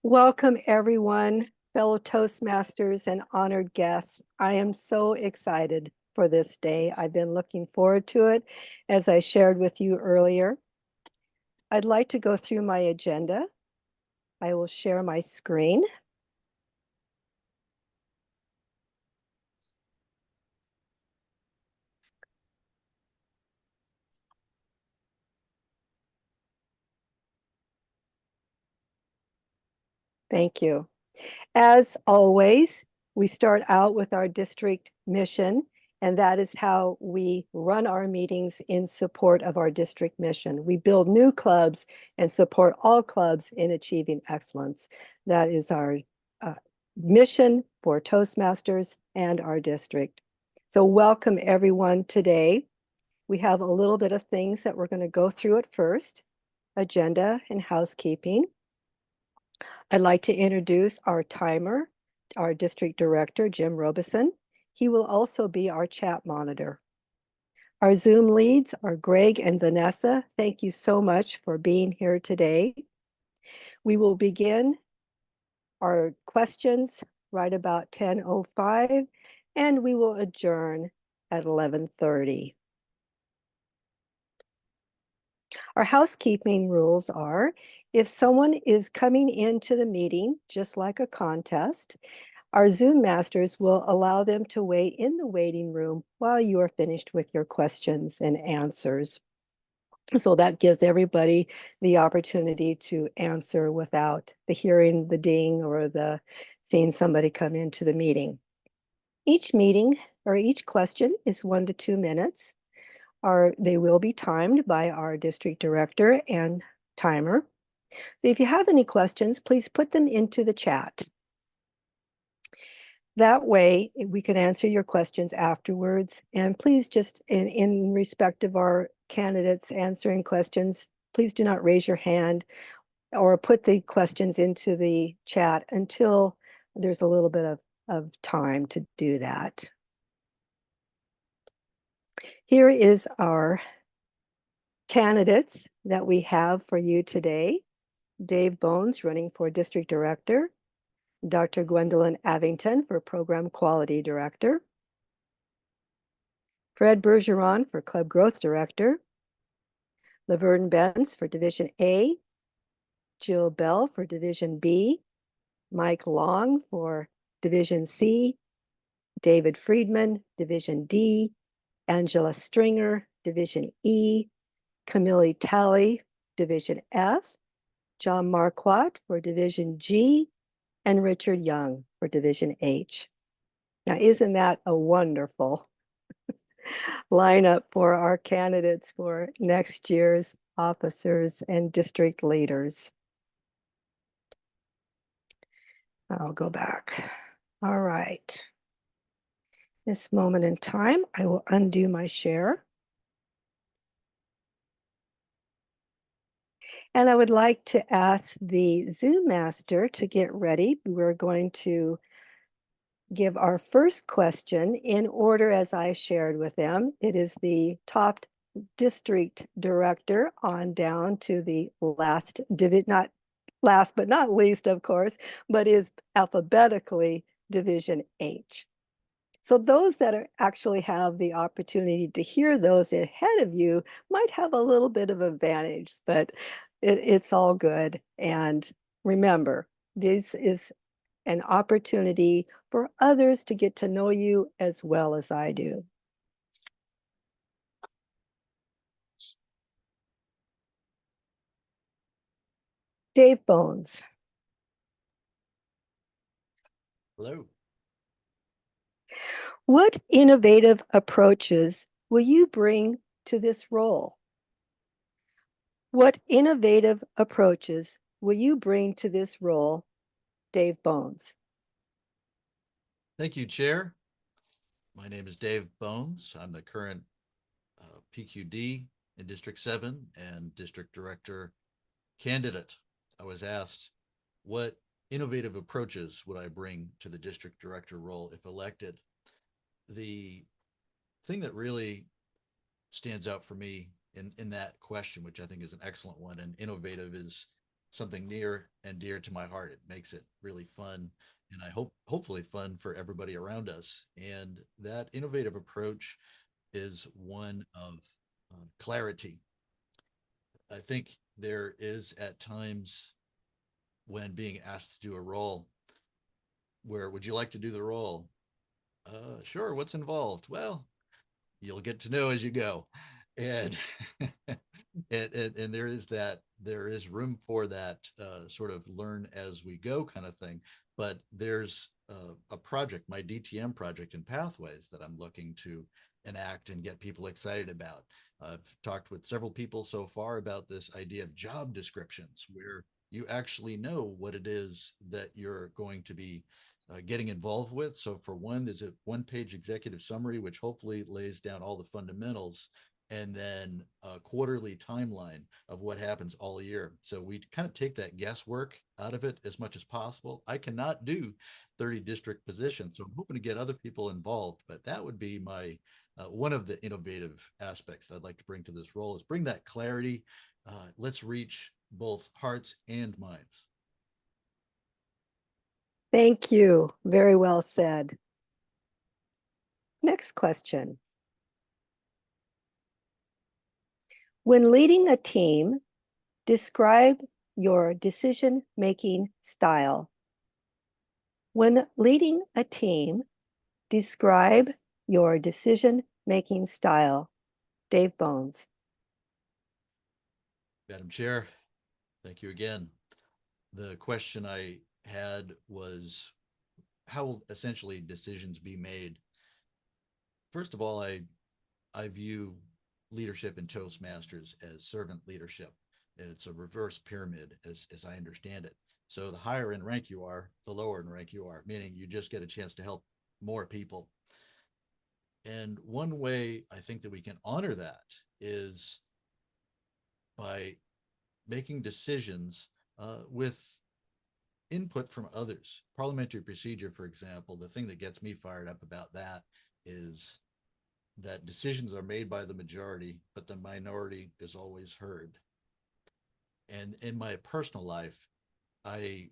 Welcome, everyone, fellow Toastmasters and honored guests. I am so excited for this day. I've been looking forward to it, as I shared with you earlier. I'd like to go through my agenda. I will share my screen. Thank you. As always, we start out with our district mission, and that is how we run our meetings in support of our district mission. We build new clubs and support all clubs in achieving excellence. That is our mission for Toastmasters and our district. So welcome everyone today. We have a little bit of things that we're going to go through at first, agenda and housekeeping. I'd like to introduce our timer, our district director, Jim Robeson. He will also be our chat monitor. Our Zoom leads are Greg and Vanessa. Thank you so much for being here today. We will begin our questions right about 10:05, and we will adjourn at 11:30. Our housekeeping rules are, if someone is coming into the meeting, just like a contest, our Zoom masters will allow them to wait in the waiting room while you are finished with your questions and answers. So that gives everybody the opportunity to answer without the hearing the ding or the seeing somebody come into the meeting. Each meeting or each question is 1 to 2 minutes. They will be timed by our district director and timer. So if you have any questions, please put them into the chat. That way we can answer your questions afterwards. And please just in respect of our candidates answering questions, please do not raise your hand or put the questions into the chat until there's a little bit of time to do that. Here is our candidates that we have for you today. Dave Bones running for District Director, Dr. Gwendolyn Avington for Program Quality Director, Fred Bergeron for Club Growth Director, Laverne Benz for Division A, Jill Bell for Division B, Mike Long for Division C, David Friedman, Division D, Angela Stringer, Division E, Camille Talley, Division F, John Marquardt for Division G, and Richard Young for Division H. Now, isn't that a wonderful lineup for our candidates for next year's officers and district leaders? I'll go back. All right. This moment in time, I will undo my share. And I would like to ask the Zoom master to get ready. We're going to give our first question in order as I shared with them. It is the top district director on down to the last not last but not least, of course, but is alphabetically Division H. So those that actually have the opportunity to hear those ahead of you might have a little bit of advantage, but it's all good. And remember, this is an opportunity for others to get to know you as well as I do. Dave Bones. Hello. What innovative approaches will you bring to this role? What innovative approaches will you bring to this role, Dave Bones? Thank you, Chair. My name is Dave Bones. I'm the current PQD in District 7 and District Director candidate. I was asked what innovative approaches would I bring to the District Director role if elected. The thing that really stands out for me in that question, which I think is an excellent one, and innovative is something near and dear to my heart. It makes it really fun, and I hopefully fun for everybody around us. And that innovative approach is one of clarity. I think there is at times when being asked to do a role where would you like to do the role? Sure. What's involved? Well, you'll get to know as you go. And and there is room for that sort of learn as we go kind of thing. But there's a project, my DTM project in Pathways, that I'm looking to enact and get people excited about. I've talked with several people so far about this idea of job descriptions, where you actually know what it is that you're going to be getting involved with. So for one, there's a one-page executive summary, which hopefully lays down all the fundamentals, and then a quarterly timeline of what happens all year. So we kind of take that guesswork out of it as much as possible. I cannot do 30 district positions, so I'm hoping to get other people involved, but that would be my one of the innovative aspects I'd like to bring to this role is bring that clarity. Let's reach both hearts and minds. Thank you. Very well said. Next question. When leading a team, describe your decision-making style. When leading a team, describe your decision-making style. Dave Bones. Madam Chair, thank you again. The question I had was how will essentially decisions be made? First of all, I view leadership in Toastmasters as servant leadership. And it's a reverse pyramid as I understand it. So the higher in rank you are, the lower in rank you are, meaning you just get a chance to help more people. And one way I think that we can honor that is by making decisions with input from others. Parliamentary procedure, for example, the thing that gets me fired up about that is that decisions are made by the majority, but the minority is always heard. And in my personal life, I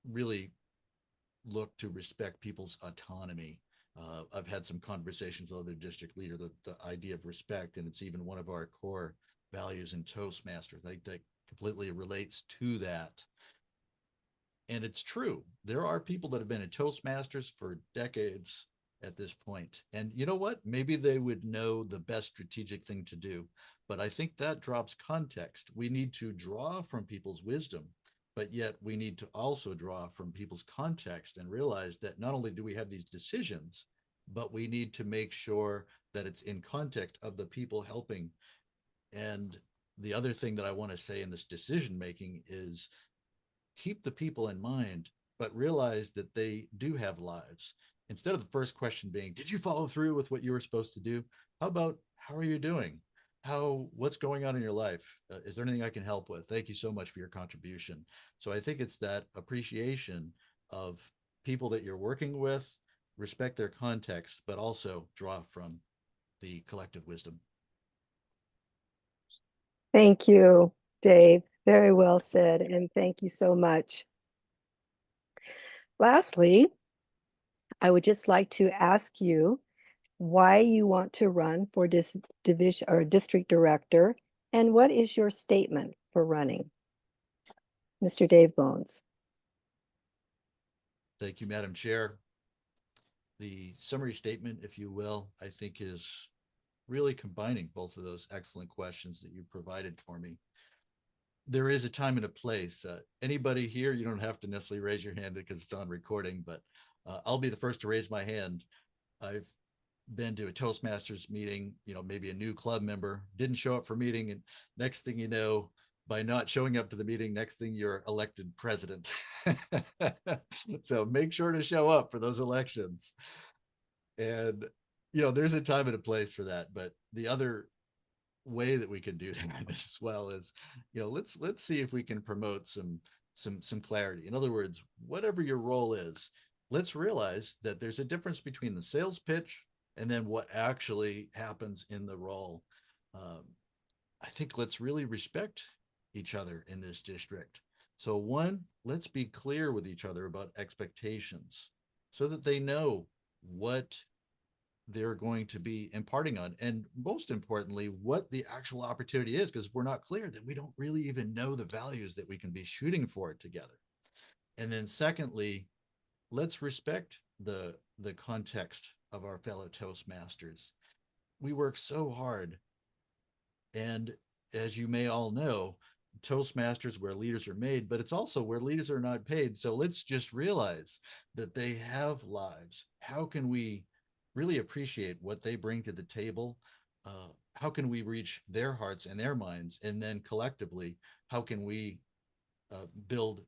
really look to respect people's autonomy. I've had some conversations with other district leader, the idea of respect, and it's even one of our core values in Toastmasters. I think that completely relates to that. And it's true. There are people that have been in Toastmasters for decades at this point. And you know what? Maybe they would know the best strategic thing to do. But I think that drops context. We need to draw from people's wisdom, but yet we need to also draw from people's context and realize that not only do we have these decisions, but we need to make sure that it's in context of the people helping. And the other thing that I want to say in this decision making is keep the people in mind, but realize that they do have lives. Instead of the first question being, did you follow through with what you were supposed to do? How about, how are you doing? What's going on in your life? Is there anything I can help with? Thank you so much for your contribution. So I think it's that appreciation of people that you're working with, respect their context, but also draw from the collective wisdom. Thank you, Dave. Very well said, and thank you so much. Lastly, I would just like to ask you why you want to run for this division or district director, and what is your statement for running? Mr. Dave Bones. Thank you, Madam Chair. The summary statement, if you will, I think is really combining both of those excellent questions that you provided for me. There is a time and a place. Anybody here, you don't have to necessarily raise your hand because it's on recording, but I'll be the first to raise my hand. I've been to a Toastmasters meeting, maybe a new club member, didn't show up for meeting, and next thing you know, by not showing up to the meeting, next thing you're elected president. So make sure to show up for those elections. And there's a time and a place for that. But the other way that we can do that as well is, let's see if we can promote some clarity. In other words, whatever your role is, let's realize that there's a difference between the sales pitch and then what actually happens in the role. I think let's really respect each other in this district. So one, let's be clear with each other about expectations so that they know what they're going to be imparting on. And most importantly, what the actual opportunity is, because if we're not clear, then we don't really even know the values that we can be shooting for together. And then secondly, let's respect the context of our fellow Toastmasters. We work so hard. And as you may all know, Toastmasters where leaders are made, but it's also where leaders are not paid. So let's just realize that they have lives. How can we really appreciate what they bring to the table? How can we reach their hearts and their minds? And then collectively, how can we build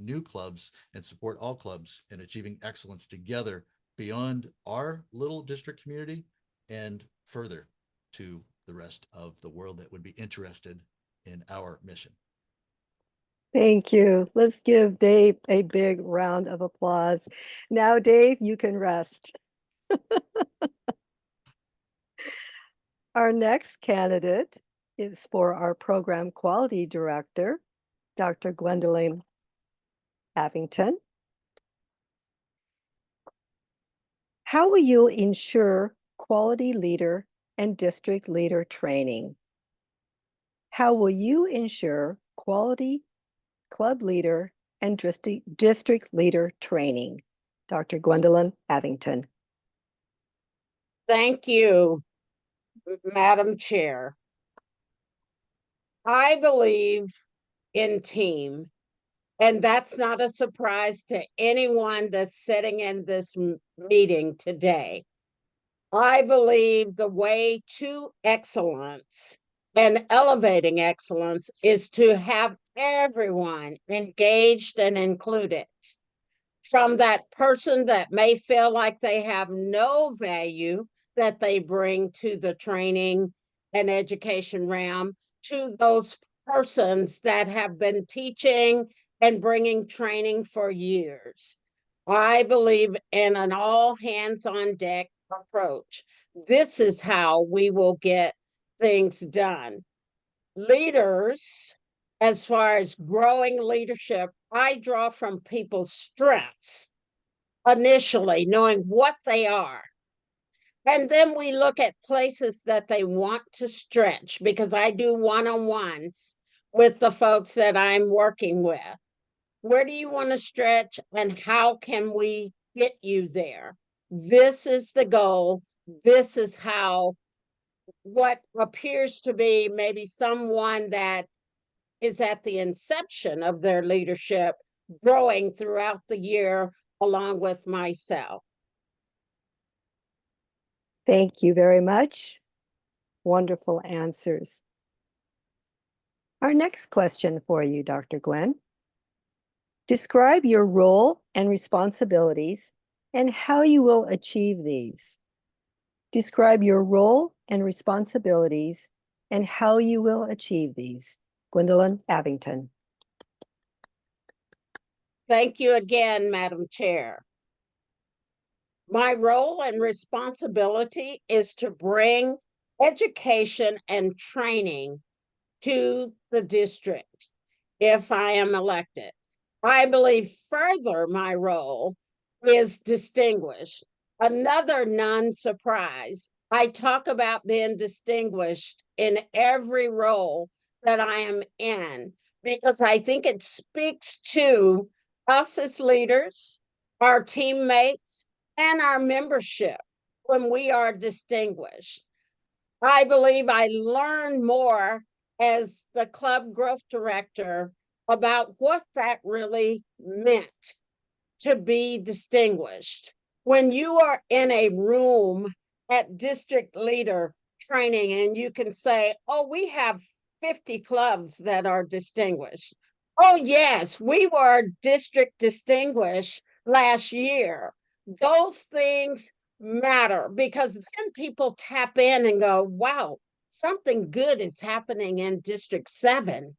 new clubs and support all clubs in achieving excellence together beyond our little district community and further to the rest of the world that would be interested in our mission. Thank you. Let's give Dave a big round of applause. Now, Dave, you can rest. Our next candidate is for our program quality director, Dr. Gwendolyn Avington. How will you ensure quality leader and district leader training? How will you ensure quality club leader and district leader training? Dr. Gwendolyn Avington. Thank you, Madam Chair. I believe in team, and that's not a surprise to anyone that's sitting in this meeting today. I believe the way to excellence and elevating excellence is to have everyone engaged and included. From that person that may feel like they have no value that they bring to the training and education realm, to those persons that have been teaching and bringing training for years. I believe in an all hands on deck approach. This is how we will get things done. Leaders, as far as growing leadership, I draw from people's strengths initially, knowing what they are. And then we look at places that they want to stretch, because I do one-on-ones with the folks that I'm working with. Where do you want to stretch and how can we get you there? This is the goal. This is how what appears to be maybe someone that is at the inception of their leadership growing throughout the year along with myself. Thank you very much. Wonderful answers. Our next question for you, Dr. Gwen. Describe your role and responsibilities and how you will achieve these. Describe your role and responsibilities and how you will achieve these. Gwendolyn Avington. Thank you again, Madam Chair. My role and responsibility is to bring education and training to the district if I am elected. I believe further my role is distinguished. Another non-surprise. I talk about being distinguished in every role that I am in because I think it speaks to us as leaders, our teammates, and our membership when we are distinguished. I believe I learned more as the club growth director about what that really meant to be distinguished. When you are in a room at district leader training and you can say, oh, we have 50 clubs that are distinguished. Oh, yes, we were district distinguished last year. Those things matter because then people tap in and go, wow, something good is happening in District 7.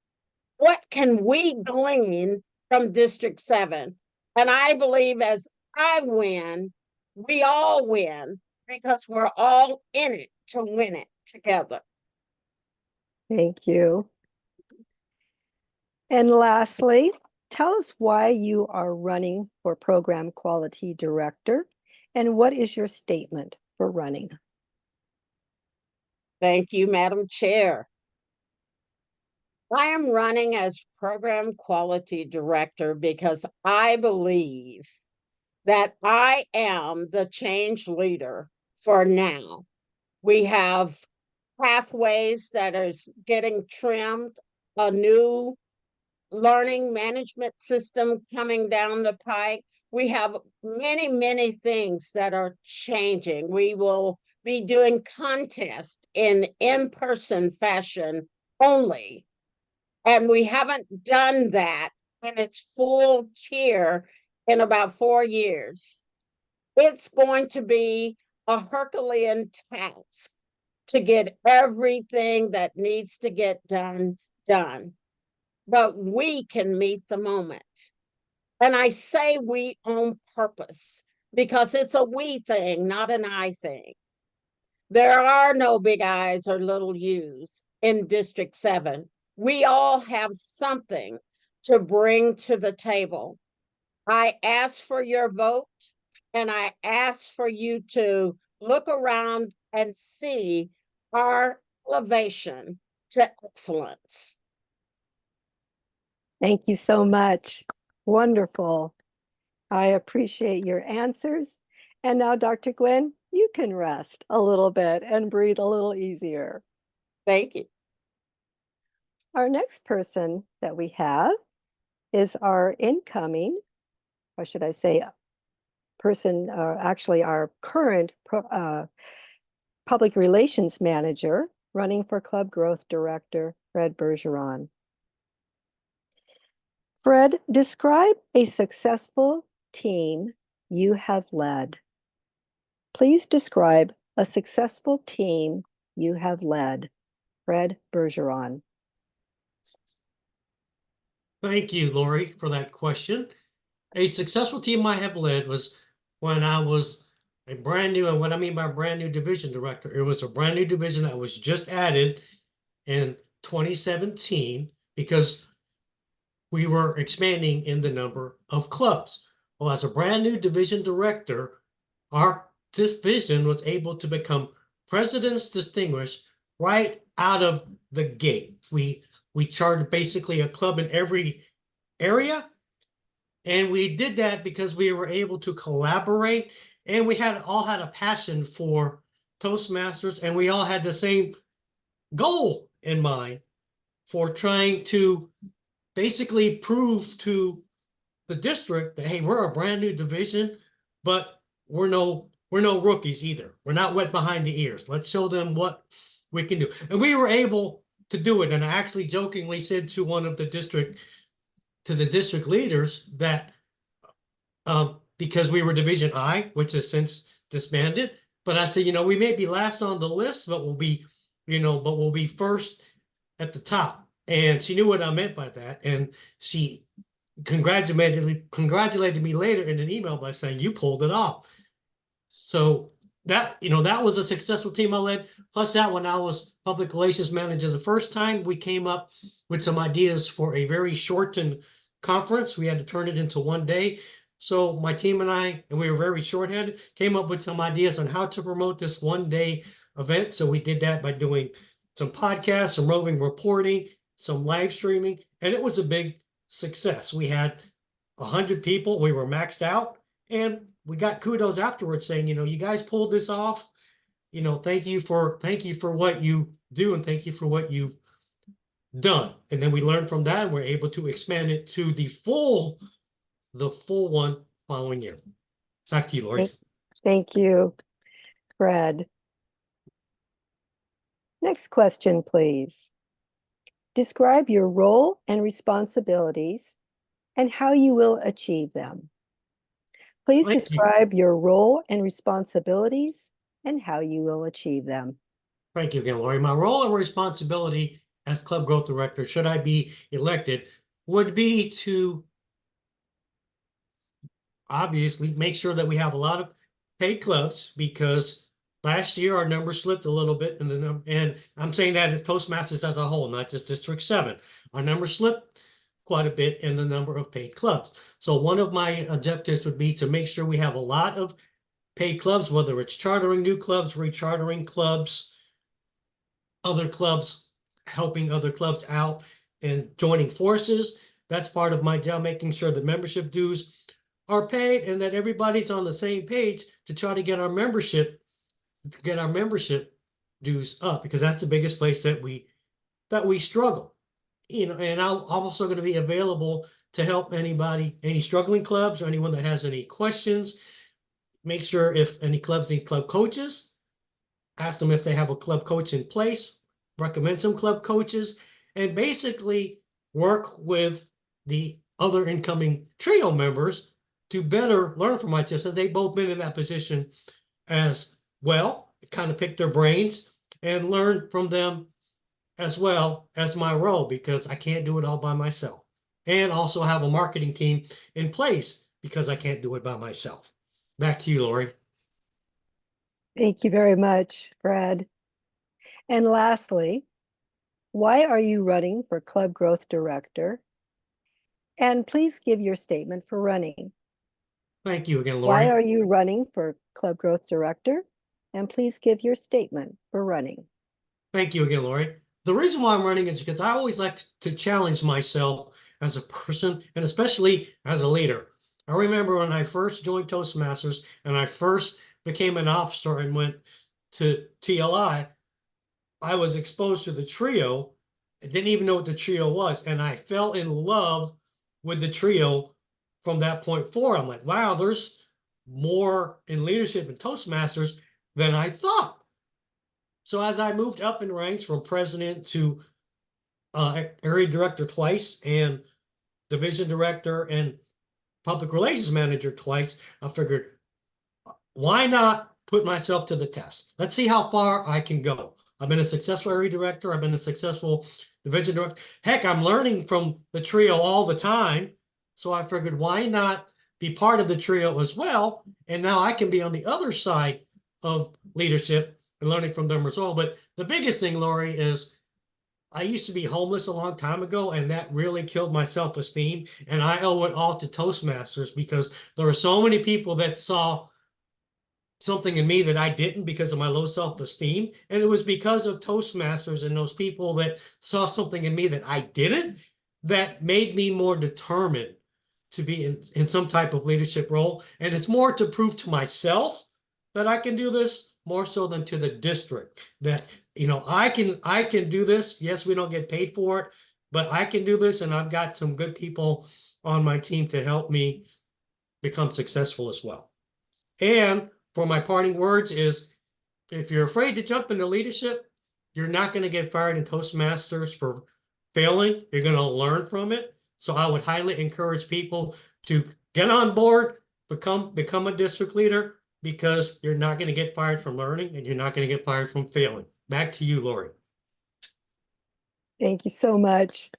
What can we glean from District 7? And I believe as I win, we all win because we're all in it to win it together. Thank you. And lastly, tell us why you are running for Program Quality Director and what is your statement for running? Thank you, Madam Chair. I am running as Program Quality Director because I believe that I am the change leader for now. We have pathways that are getting trimmed, a new learning management system coming down the pike. We have many, many things that are changing. We will be doing contests in in-person fashion only. And we haven't done that in its full tier in about 4 years. It's going to be a Herculean task to get everything that needs to get done. But we can meet the moment. And I say we on purpose because it's a we thing, not an I thing. There are no big I's or little U's in District 7. We all have something to bring to the table. I ask for your vote, and I ask for you to look around and see our elevation to excellence. Thank you so much. Wonderful. I appreciate your answers. And now, Dr. Gwen, you can rest a little bit and breathe a little easier. Thank you. Our next person that we have is our incoming, or should I say, person, actually our current public relations manager running for Club Growth Director, Fred Bergeron. Fred, describe a successful team you have led. Please describe a successful team you have led. Fred Bergeron. Thank you, Lori, for that question. A successful team I have led was when I was a brand new, and what I mean by brand new division director, it was a brand new division that was just added in 2017 because we were expanding in the number of clubs. Well, as a brand new division director, our division was able to become President's Distinguished right out of the gate. We chartered basically a club in every area. And we did that because we were able to collaborate and we all had a passion for Toastmasters, and we all had the same goal in mind for trying to basically prove to the district that, hey, we're a brand new division, but we're no rookies either. We're not wet behind the ears. Let's show them what we can do. And we were able to do it. And I actually jokingly said to the district leaders that because we were Division I, which has since disbanded, but I said, we may be last on the list, but we'll be first at the top. And she knew what I meant by that. And she congratulated me later in an email by saying, you pulled it off. So that was a successful team I led. Plus that, when I was public relations manager the first time, we came up with some ideas for a very shortened conference. We had to turn it into one day. So my team and I, and we were very shorthanded, came up with some ideas on how to promote this one-day event. So we did that by doing some podcasts, some roving reporting, some live streaming, and it was a big success. We had 100 people. We were maxed out, and we got kudos afterwards saying, you guys pulled this off. Thank you for what you do, and thank you for what you've done. And then we learned from that, and we're able to expand it to the full one following year. Back to you, Lori. Thank you, Fred. Next question, please. Describe your role and responsibilities and how you will achieve them. Please describe your role and responsibilities and how you will achieve them. Thank you again, Lori. My role and responsibility as Club Growth Director, should I be elected, would be to obviously make sure that we have a lot of paid clubs, because last year our numbers slipped a little bit, and I'm saying that as Toastmasters as a whole, not just District 7. Our numbers slipped quite a bit in the number of paid clubs. So one of my objectives would be to make sure we have a lot of paid clubs, whether it's chartering new clubs, rechartering clubs, other clubs, helping other clubs out and joining forces. That's part of my job, making sure the membership dues are paid and that everybody's on the same page to try to get our membership dues up, because that's the biggest place that we struggle. And I'm also going to be available to help any struggling clubs or anyone that has any questions. Make sure if any clubs need club coaches, ask them if they have a club coach in place, recommend some club coaches, and basically work with the other incoming trio members to better learn from my tips. And they've both been in that position as well, kind of pick their brains and learn from them as well as my role, because I can't do it all by myself. And also have a marketing team in place because I can't do it by myself. Back to you, Lori. Thank you very much, Fred. And lastly, why are you running for Club Growth Director? And please give your statement for running. Thank you again, Lori. Why are you running for Club Growth Director? And please give your statement for running. Thank you again, Lori. The reason why I'm running is because I always like to challenge myself as a person and especially as a leader. I remember when I first joined Toastmasters and I first became an officer and went to TLI, I was exposed to the trio. I didn't even know what the trio was. And I fell in love with the trio from that point forward. I'm like, wow, there's more in leadership in Toastmasters than I thought. So as I moved up in ranks from president to area director twice and division director and public relations manager twice, I figured, why not put myself to the test? Let's see how far I can go. I've been a successful area director. I've been a successful division director. Heck, I'm learning from the trio all the time. So I figured, why not be part of the trio as well? And now I can be on the other side of leadership and learning from them as well. But the biggest thing, Lori, is I used to be homeless a long time ago, and that really killed my self-esteem. And I owe it all to Toastmasters, because there were so many people that saw something in me that I didn't because of my low self-esteem. And it was because of Toastmasters and those people that saw something in me that I didn't, that made me more determined to be in some type of leadership role. And it's more to prove to myself that I can do this, more so than to the district, that, I can do this. Yes, we don't get paid for it, but I can do this. And I've got some good people on my team to help me become successful as well. And for my parting words is, if you're afraid to jump into leadership, you're not going to get fired in Toastmasters for failing. You're going to learn from it. So I would highly encourage people to get on board, become a district leader, because you're not going to get fired from learning and you're not going to get fired from failing. Back to you, Lori. Thank you so much.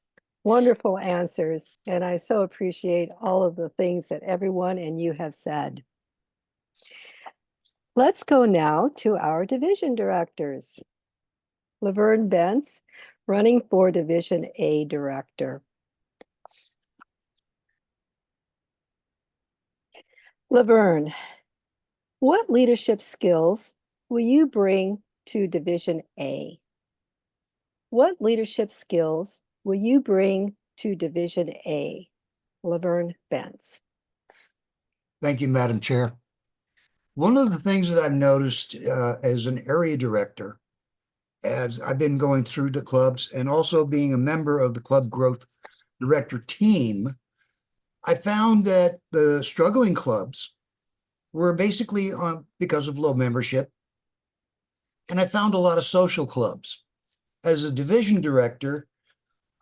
Wonderful answers. And I so appreciate all of the things that everyone and you have said. Let's go now to our division directors. Laverne Bentz, running for Division A Director. Laverne, what leadership skills will you bring to Division A? What leadership skills will you bring to Division A? Laverne Bentz. Thank you, Madam Chair. One of the things that I've noticed as an area director, as I've been going through the clubs and also being a member of the Club Growth Director team, I found that the struggling clubs were basically on because of low membership. And I found a lot of social clubs. As a division director,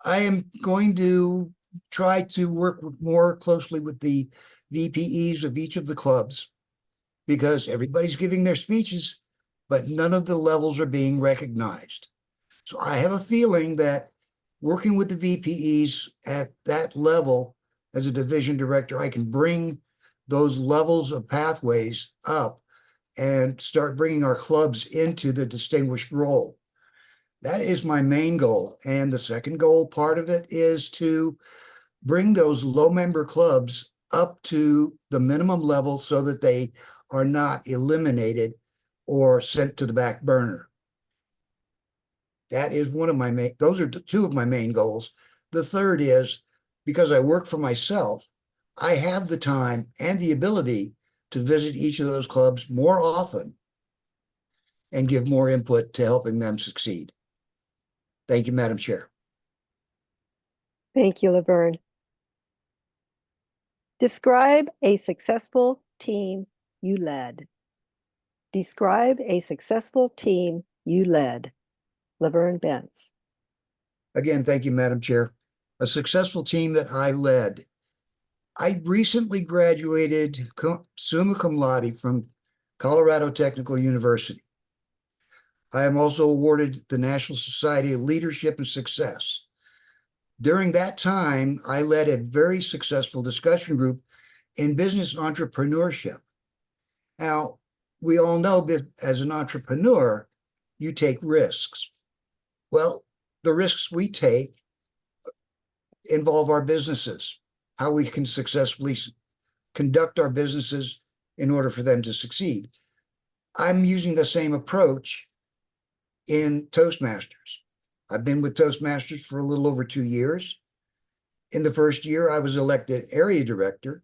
I am going to try to work more closely with the VPEs of each of the clubs, because everybody's giving their speeches, but none of the levels are being recognized. So I have a feeling that working with the VPEs at that level as a division director, I can bring those levels of pathways up and start bringing our clubs into the distinguished role. That is my main goal. And the second goal part of it is to bring those low member clubs up to the minimum level so that they are not eliminated or sent to the back burner. That is one of my main, those are two of my main goals. The third is, because I work for myself, I have the time and the ability to visit each of those clubs more often and give more input to helping them succeed. Thank you, Madam Chair. Thank you, Laverne. Describe a successful team you led. Describe a successful team you led. Laverne Bentz. Again, thank you, Madam Chair. A successful team that I led. I recently graduated summa cum laude from Colorado Technical University. I am also awarded the National Society of Leadership and Success. During that time, I led a very successful discussion group in business entrepreneurship. Now, we all know that as an entrepreneur, you take risks. Well, the risks we take involve our businesses, how we can successfully conduct our businesses in order for them to succeed. I'm using the same approach in Toastmasters. I've been with Toastmasters for a little over 2 years. In the first year, I was elected area director.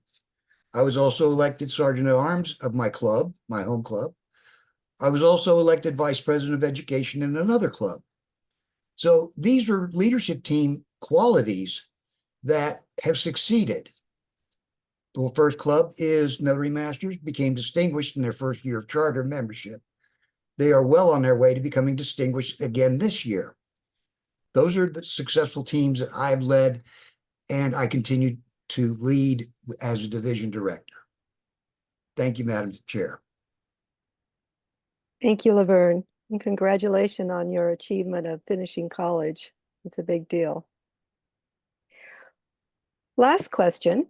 I was also elected sergeant at arms of my club, my home club. I was also elected vice president of education in another club. So these are leadership team qualities that have succeeded. The first club is Notary Masters, became distinguished in their first year of charter membership. They are well on their way to becoming distinguished again this year. Those are the successful teams that I've led, and I continue to lead as a division director. Thank you, Madam Chair. Thank you, Laverne, and congratulations on your achievement of finishing college. It's a big deal. Last question.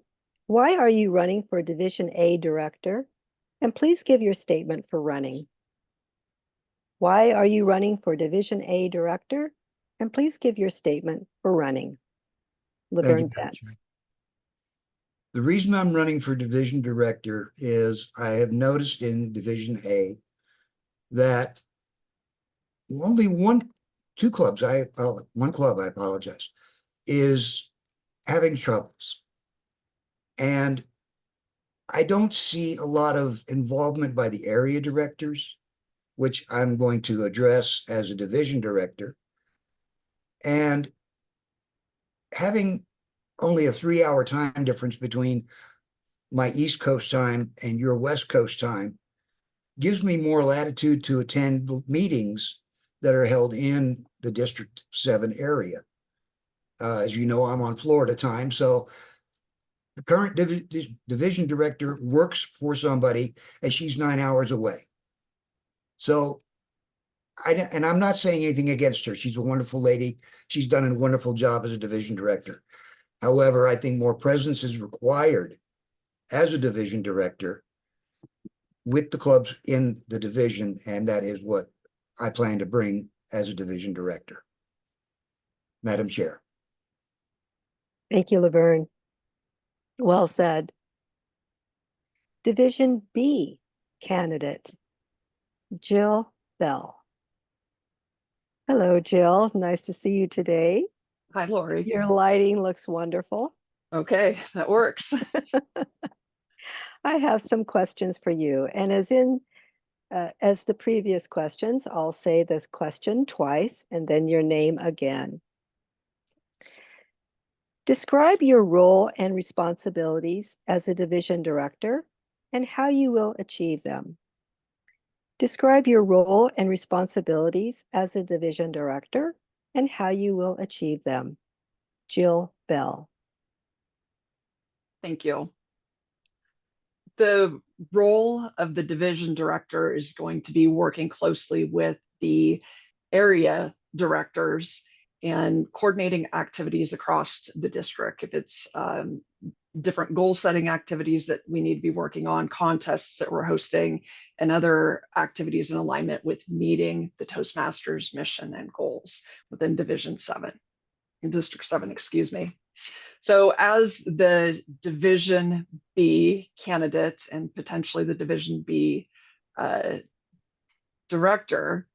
Why are you running for Division A director? And please give your statement for running. Why are you running for Division A director? And please give your statement for running. Laverne Madam Chair. Bentz. The reason I'm running for division director is I have noticed in Division A that only one club, I apologize, is having troubles. And I don't see a lot of involvement by the area directors, which I'm going to address as a division director. And having only a 3-hour time difference between my East Coast time and your West Coast time gives me more latitude to attend meetings that are held in the District 7 area. As you know, I'm on Florida time, so the current division director works for somebody and she's 9 hours away. So, and I'm not saying anything against her. She's a wonderful lady. She's done a wonderful job as a division director. However, I think more presence is required as a division director with the clubs in the division, and that is what I plan to bring as a division director. Madam Chair. Thank you, Laverne. Well said. Division B candidate, Jill Bell. Hello, Jill. Nice to see you today. Hi, Lori. Your lighting looks wonderful. Okay, that works. I have some questions for you. And as the previous questions, I'll say this question twice and then your name again. Describe your role and responsibilities as a division director and how you will achieve them. Describe your role and responsibilities as a division director and how you will achieve them. Jill Bell. Thank you. The role of the division director is going to be working closely with the area directors and coordinating activities across the district. If it's different goal setting activities that we need to be working on, contests that we're hosting, and other activities in alignment with meeting the Toastmasters mission and goals within Division 7, in District 7, excuse me. So as the Division B candidate and potentially the Division B director,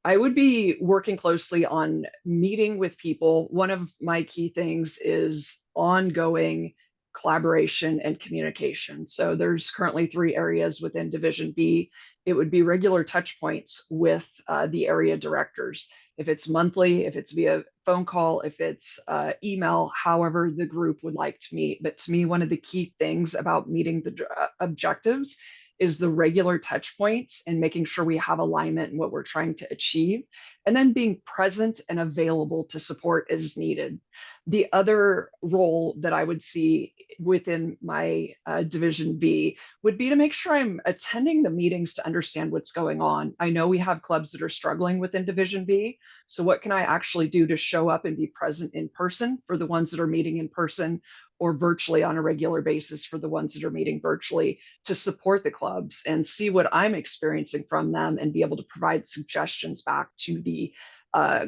I would be working closely on meeting with people. One of my key things is ongoing collaboration and communication. So there's currently 3 areas within Division B. It would be regular touch points with the area directors. If it's monthly, if it's via phone call, if it's email, however the group would like to meet. But to me, one of the key things about meeting the objectives is the regular touch points and making sure we have alignment in what we're trying to achieve, and then being present and available to support as needed. The other role that I would see within my Division B would be to make sure I'm attending the meetings to understand what's going on. I know we have clubs that are struggling within Division B. So what can I actually do to show up and be present in person for the ones that are meeting in person, or virtually on a regular basis for the ones that are meeting virtually, to support the clubs and see what I'm experiencing from them and be able to provide suggestions back to the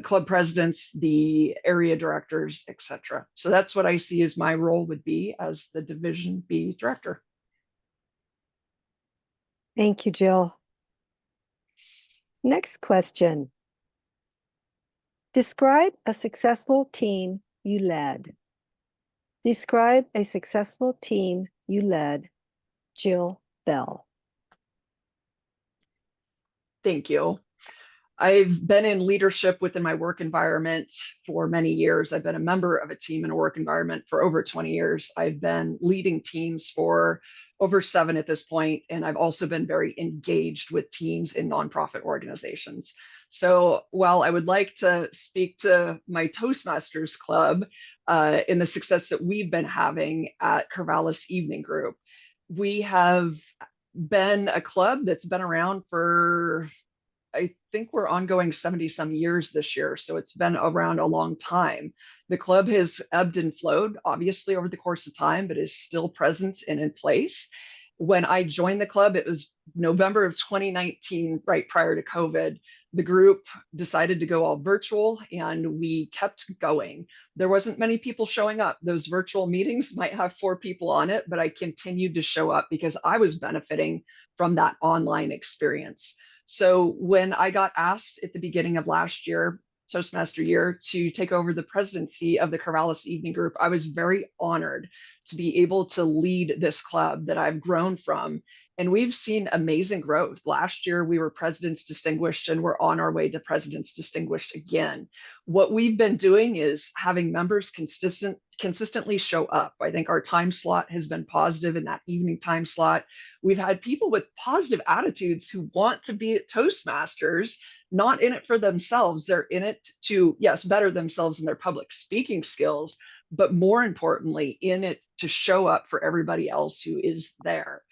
club presidents, the area directors, etc. So that's what I see as my role would be as the Division B director. Thank you, Jill. Next question. Describe a successful team you led. Describe a successful team you led. Jill Bell. Thank you. I've been in leadership within my work environment for many years. I've been a member of a team in a work environment for over 20 years. I've been leading teams for over 7 at this point, and I've also been very engaged with teams in nonprofit organizations. So while I would like to speak to my Toastmasters Club in the success that we've been having at Corvallis Evening Group, we have been a club that's been around for, I think we're ongoing 70 some years this year. So it's been around a long time. The club has ebbed and flowed, obviously, over the course of time, but is still present and in place. When I joined the club, it was November of 2019, right prior to COVID. The group decided to go all virtual and we kept going. There wasn't many people showing up. Those virtual meetings might have 4 people on it, but I continued to show up because I was benefiting from that online experience. So when I got asked at the beginning of last year, Toastmaster year, to take over the presidency of the Corvallis Evening Group, I was very honored to be able to lead this club that I've grown from. And we've seen amazing growth. Last year, we were President's Distinguished, and we're on our way to President's Distinguished again. What we've been doing is having members consistently show up. I think our time slot has been positive in that evening time slot. We've had people with positive attitudes who want to be at Toastmasters, not in it for themselves. They're in it to, yes, better themselves in their public speaking skills, but more importantly, in it to show up for everybody else who is there.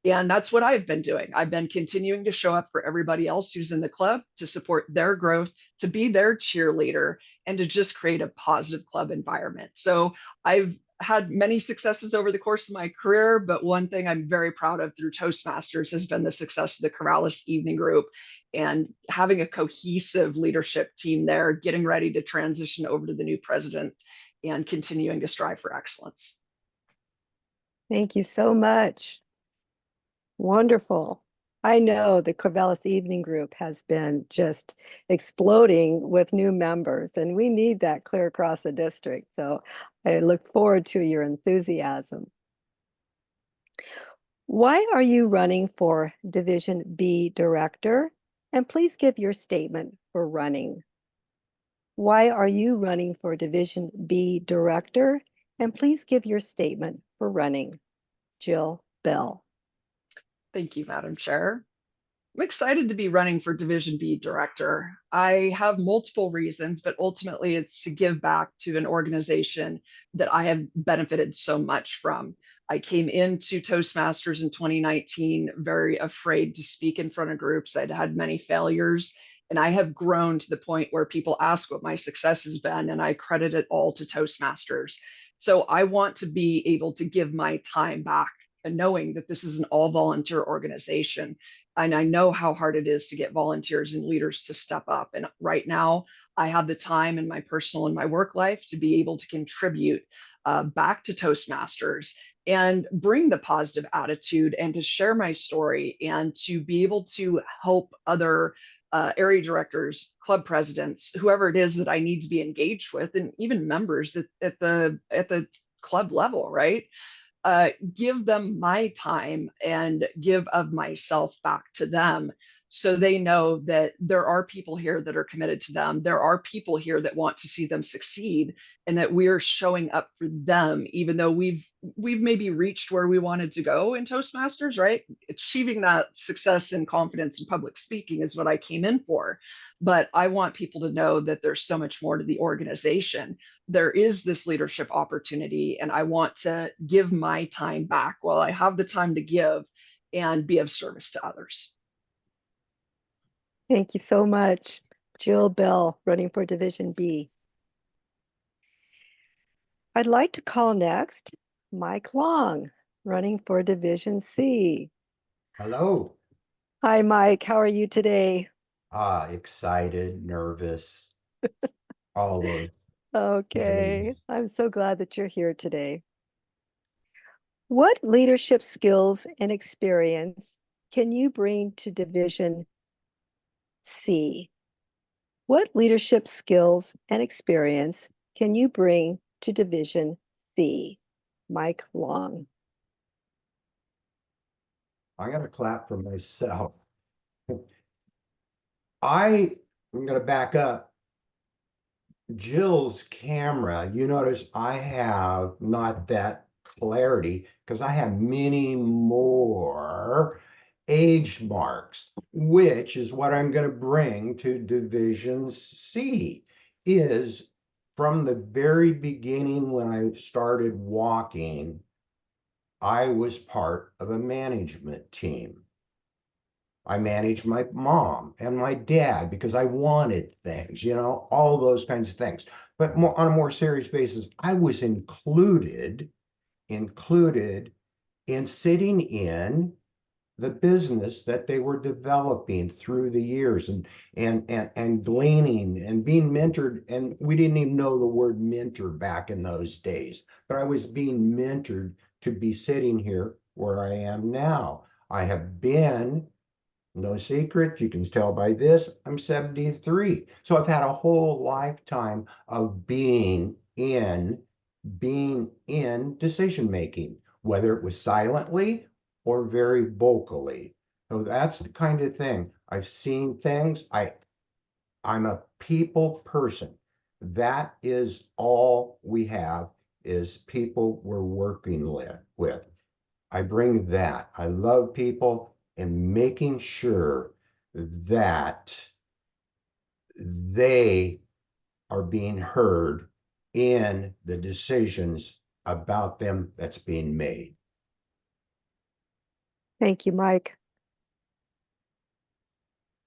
And that's what I've been doing. I've been continuing to show up for everybody else who's in the club, to support their growth, to be their cheerleader, and to just create a positive club environment. So I've had many successes over the course of my career, but one thing I'm very proud of through Toastmasters has been the success of the Corvallis Evening Group and having a cohesive leadership team there, getting ready to transition over to the new president and continuing to strive for excellence. Thank you so much. Wonderful. I know the Corvallis Evening Group has been just exploding with new members, and we need that clear across the district. So I look forward to your enthusiasm. Why are you running for Division B Director? And please give your statement for running. Why are you running for Division B Director? And please give your statement for running. Jill Bell. Thank you, Madam Chair. I'm excited to be running for Division B Director. I have multiple reasons, but ultimately it's to give back to an organization that I have benefited so much from. I came into Toastmasters in 2019 very afraid to speak in front of groups. I'd had many failures, and I have grown to the point where people ask what my success has been, and I credit it all to Toastmasters. So I want to be able to give my time back, and knowing that this is an all-volunteer organization. And I know how hard it is to get volunteers and leaders to step up. And right now, I have the time in my personal and my work life to be able to contribute back to Toastmasters and bring the positive attitude and to share my story and to be able to help other area directors, club presidents, whoever it is that I need to be engaged with, and even members at the club level, right? Give them my time and give of myself back to them so they know that there are people here that are committed to them. There are people here that want to see them succeed and that we're showing up for them, even though we've maybe reached where we wanted to go in Toastmasters, right? Achieving that success and confidence in public speaking is what I came in for. But I want people to know that there's so much more to the organization. There is this leadership opportunity, and I want to give my time back while I have the time to give and be of service to others. Thank you so much. Jill Bell, running for Division B. I'd like to call next Mike Long, running for Division C. Hello. Hi, Mike. How are you today? Excited, nervous, all those Okay, feelings. I'm so glad that you're here today. What leadership skills and experience can you bring to Division C? What leadership skills and experience can you bring to Division C? Mike Long. I got to clap for myself. I'm going to back up. Jill's camera, you notice I have not that clarity because I have many more age marks, which is what I'm going to bring to Division C, is from the very beginning when I started walking, I was part of a management team. I managed my mom and my dad because I wanted things, all those kinds of things. But on a more serious basis, I was included in sitting in the business that they were developing through the years and gleaning and being mentored. And we didn't even know the word mentor back in those days, but I was being mentored to be sitting here where I am now. I have been, no secret, you can tell by this, I'm 73. So I've had a whole lifetime of being in decision making, whether it was silently or very vocally. So that's the kind of thing. I've seen things. I'm a people person. That is all we have, is people we're working with. I bring that. I love people and making sure that they are being heard in the decisions about them that's being made. Thank you, Mike.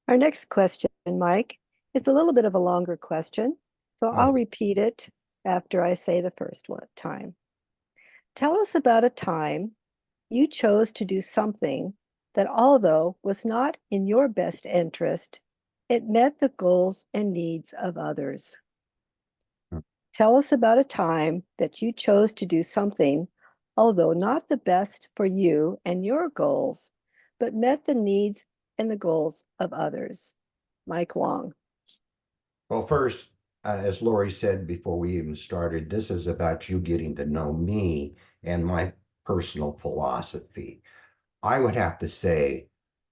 Our next question, Mike, is a little bit of a longer question, so I'll repeat it after I say the first time. Tell us about a time you chose to do something that, although was not in your best interest, it met the goals and needs of others. Tell us about a time that you chose to do something, although not the best for you and your goals, but met the needs and the goals of others. Mike Long. Well, first, as Lori said before we even started, this is about you getting to know me and my personal philosophy. I would have to say,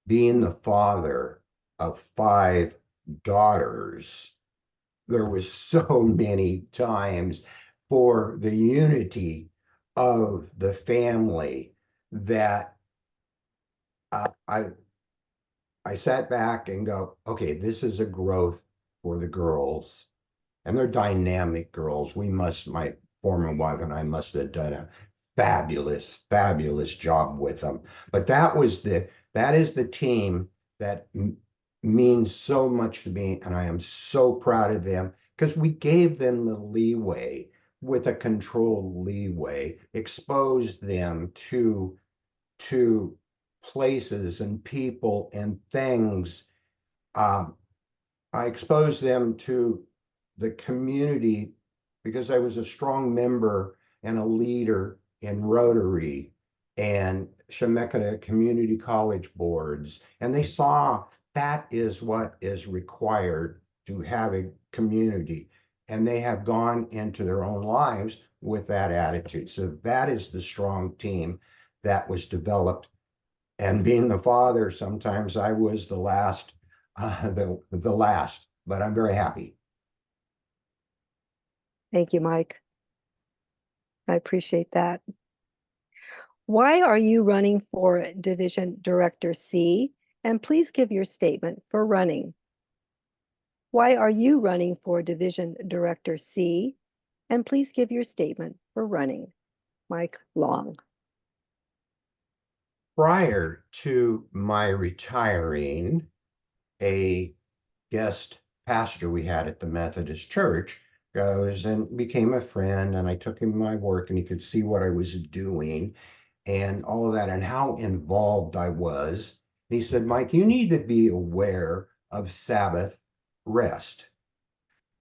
being the father of 5 daughters, there was so many times for the unity of the family that I sat back and go, okay, this is a growth for the girls, and they're dynamic girls. My former wife and I must have done a fabulous, fabulous job with them. But that is the team that means so much to me, and I am so proud of them because we gave them the leeway, with a controlled leeway, exposed them to places and people and things. I exposed them to the community because I was a strong member and a leader in Rotary and Chemeketa Community College boards. And they saw that is what is required to have a community. And they have gone into their own lives with that attitude. So that is the strong team that was developed. And being the father, sometimes I was the last, the last, but I'm very happy. Thank you, Mike. I appreciate that. Why are you running for Division Director C? And please give your statement for running. Why are you running for Division Director C? And please give your statement for running. Mike Long. Prior to my retiring, a guest pastor we had at the Methodist Church goes and became a friend, and I took him my work and he could see what I was doing and all of that and how involved I was. And he said, Mike, you need to be aware of Sabbath rest.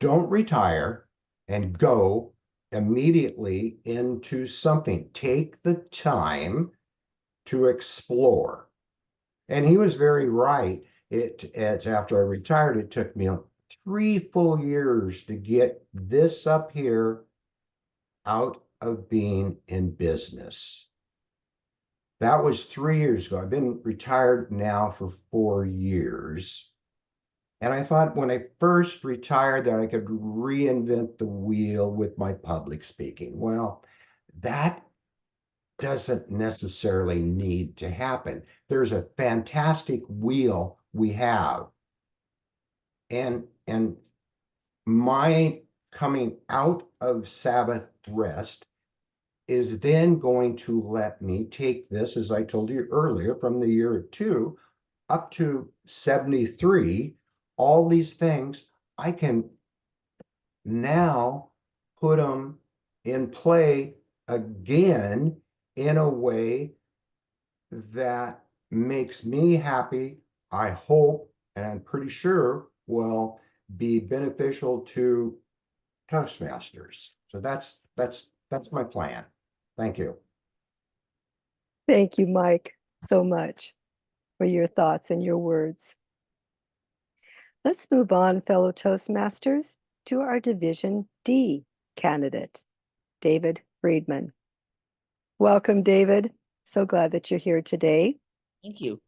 Don't retire and go immediately into something. Take the time to explore. And he was very right. It's after I retired, it took me 3 full years to get this up here out of being in business. That was 3 years ago. I've been retired now for 4 years. And I thought when I first retired that I could reinvent the wheel with my public speaking. Well, that doesn't necessarily need to happen. There's a fantastic wheel we have. And my coming out of Sabbath rest is then going to let me take this, as I told you earlier, from the year 2 up to 73, all these things, I can now put them in play again in a way that makes me happy, I hope, and I'm pretty sure will be beneficial to Toastmasters. So that's my plan. Thank you. Thank you, Mike, so much for your thoughts and your words. Let's move on, fellow Toastmasters, to our Division D candidate, David Friedman. Welcome, David. So glad that you're here today. Thank you.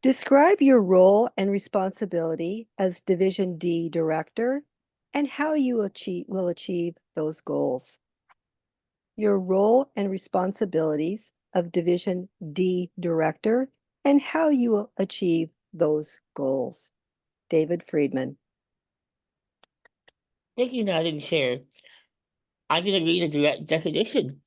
Describe your role and responsibility as Division D Director and how you will achieve those goals. Your role and responsibilities of Division D Director and how you will achieve those goals. David Friedman. Thank you, Madam Chair. I'm going to read a direct definition.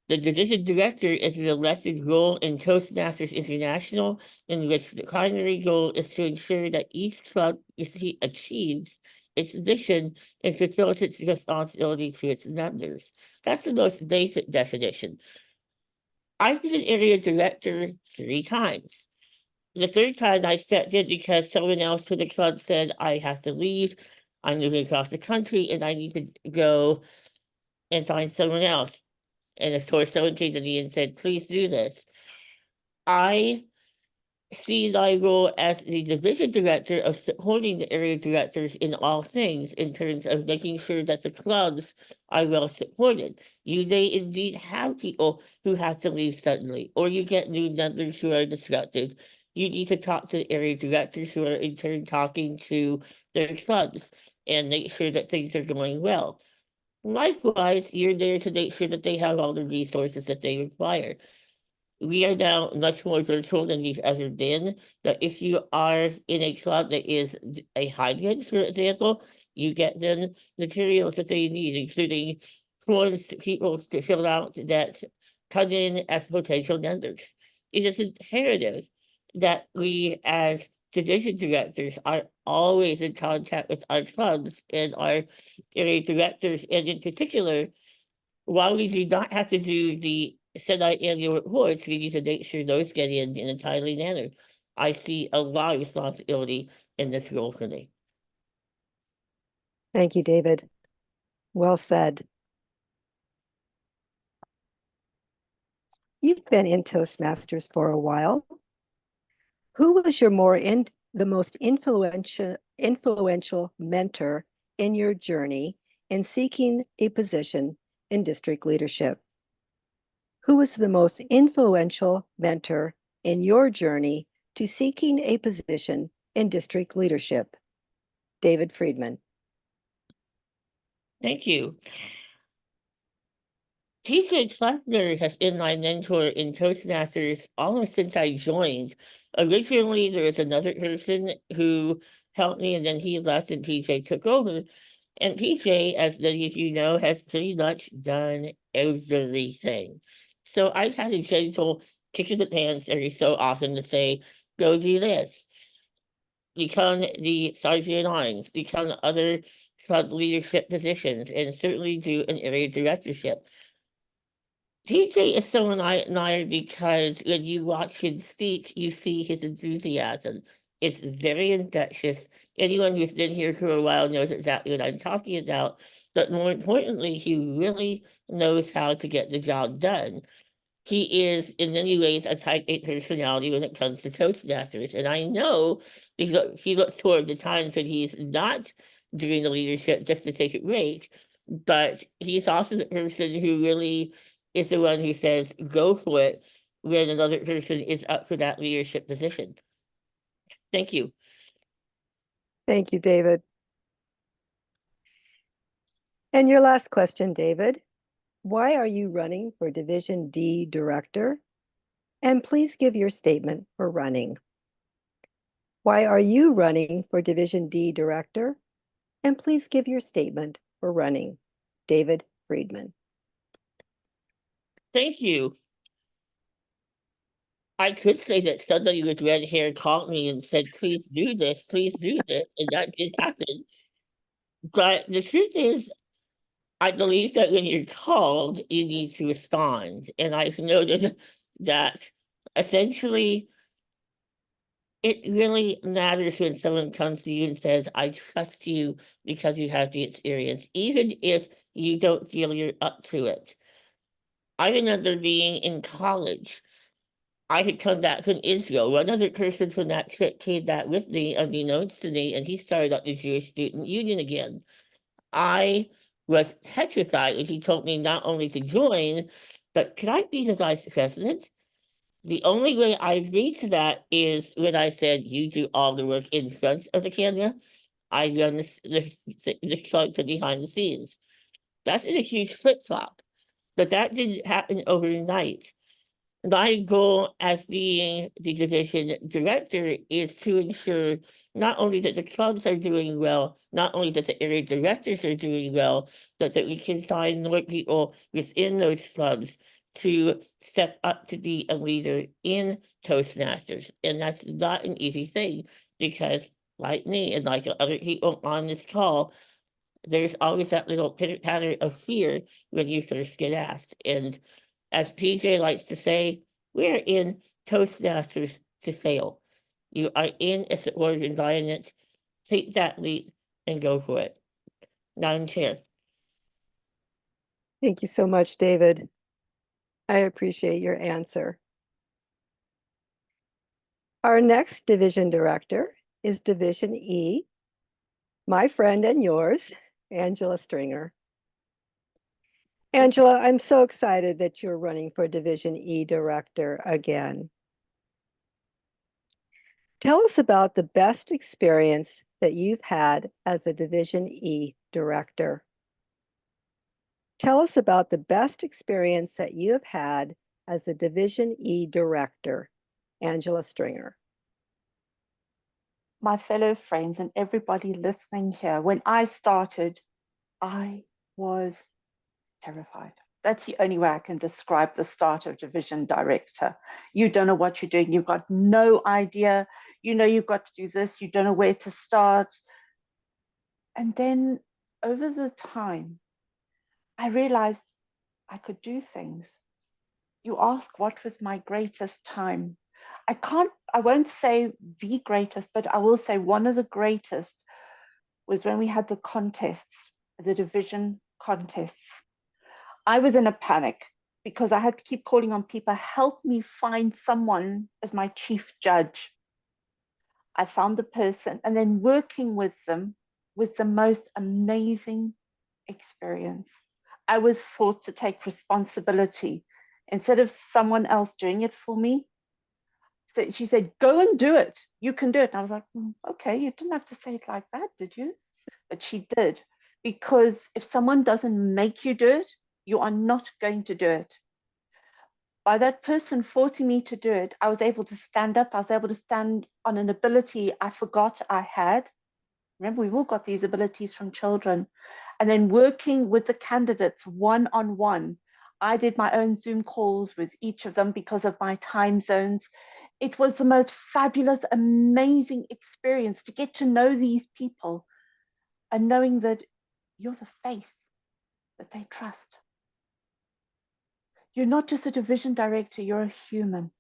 The division director is an elected role in Toastmasters International, in which the primary goal is to ensure that each club achieves its mission and fulfills its responsibility to its members. That's the most basic definition. I've been an area director 3 times. The 3rd time I stepped in because someone else from the club said I have to leave. I'm moving across the country and I need to go and find someone else. And of course, someone came to me and said, please do this. I see my role as the division director of supporting the area directors in all things in terms of making sure that the clubs are well supported. You may indeed have people who have to leave suddenly, or you get new members who are disruptive. You need to talk to the area directors who are in turn talking to their clubs and make sure that things are going well. Likewise, you're there to make sure that they have all the resources that they require. We are now much more virtual than we've ever been. That if you are in a club that is a hybrid, for example, you get them materials that they need, including forms to people to fill out that come in as potential members. It is imperative that we as division directors are always in contact with our clubs and our area directors, and in particular, while we do not have to do the semi-annual reports, we need to make sure those get in a timely manner. I see a lot of responsibility in this role for me. Thank you, David. Well said. You've been in Toastmasters for a while. Who was your the most influential mentor in your journey in seeking a position in district leadership? Who was the most influential mentor in your journey to seeking a position in district leadership? David Friedman. Thank you. PJ Kleckner has been my mentor in Toastmasters almost since I joined. Originally, there was another person who helped me, and then he left and PJ took over. And PJ, as many of you know, has pretty much done everything. So I've had a gentle kick in the pants every so often to say, go do this. Become the sergeant at arms, become other club leadership positions, and certainly do an area directorship. TJ is so admired because when you watch him speak, you see his enthusiasm. It's very infectious. Anyone who's been here for a while knows exactly what I'm talking about. But more importantly, he really knows how to get the job done. He is, in many ways, a type A personality when it comes to Toastmasters. And I know because he looks toward the times when he's not doing the leadership just to take a break. But he's also the person who really is the one who says, go for it, when another person is up for that leadership position. Thank you. Thank you, David. And your last question, David. Why are you running for Division D Director? And please give your statement for running. Why are you running for Division D Director? And please give your statement for running. David Friedman. Thank you. I could say that somebody with red hair called me and said, please do this, and that did happen. But the truth is, I believe that when you're called, you need to respond. And I've noted that essentially it really matters when someone comes to you and says, I trust you because you have the experience, even if you don't feel you're up to it. I remember being in college. I had come back from Israel. One other person from that trip came back with me, unbeknownst to me, and he started up the Jewish Student Union again. I was petrified when he told me not only to join, but could I be the vice president? The only way I agreed to that is when I said, you do all the work in front of the camera, I run the club from behind the scenes. That's a huge flip-flop, but that didn't happen overnight. My goal as being the division director is to ensure not only that the clubs are doing well, not only that the area directors are doing well, but that we can find more people within those clubs to step up to be a leader in Toastmasters. And that's not an easy thing because, like me and like other people on this call, there's always that little pitter patter of fear when you first get asked. And as PJ likes to say, we're in Toastmasters to fail. You are in a supportive environment. Take that leap and go for it. Madam Chair. Thank you so much, David. I appreciate your answer. Our next division director is Division E, my friend and yours, Angela Stringer. Angela, I'm so excited that you're running for Division E director again. Tell us about the best experience that you've had as a Division E director. Tell us about the best experience that you have had as a Division E director, Angela Stringer. My fellow friends and everybody listening here, when I started, I was terrified. That's the only way I can describe the start of division director. You don't know what you're doing. You've got no idea. You know you've got to do this. You don't know where to start. And then over the time, I realized I could do things. You ask what was my greatest time. I won't say the greatest, but I will say one of the greatest was when we had the contests, the division contests. I was in a panic because I had to keep calling on people, help me find someone as my chief judge. I found the person, and then working with them was the most amazing experience. I was forced to take responsibility instead of someone else doing it for me. So she said, go and do it. You can do it. And I was like, okay, you didn't have to say it like that, did you? But she did. Because if someone doesn't make you do it, you are not going to do it. By that person forcing me to do it, I was able to stand up. I was able to stand on an ability I forgot I had. Remember, we've all got these abilities from children. And then working with the candidates one-on-one. I did my own Zoom calls with each of them because of my time zones. It was the most fabulous, amazing experience to get to know these people and knowing that you're the face that they trust. You're not just a division director, you're a human.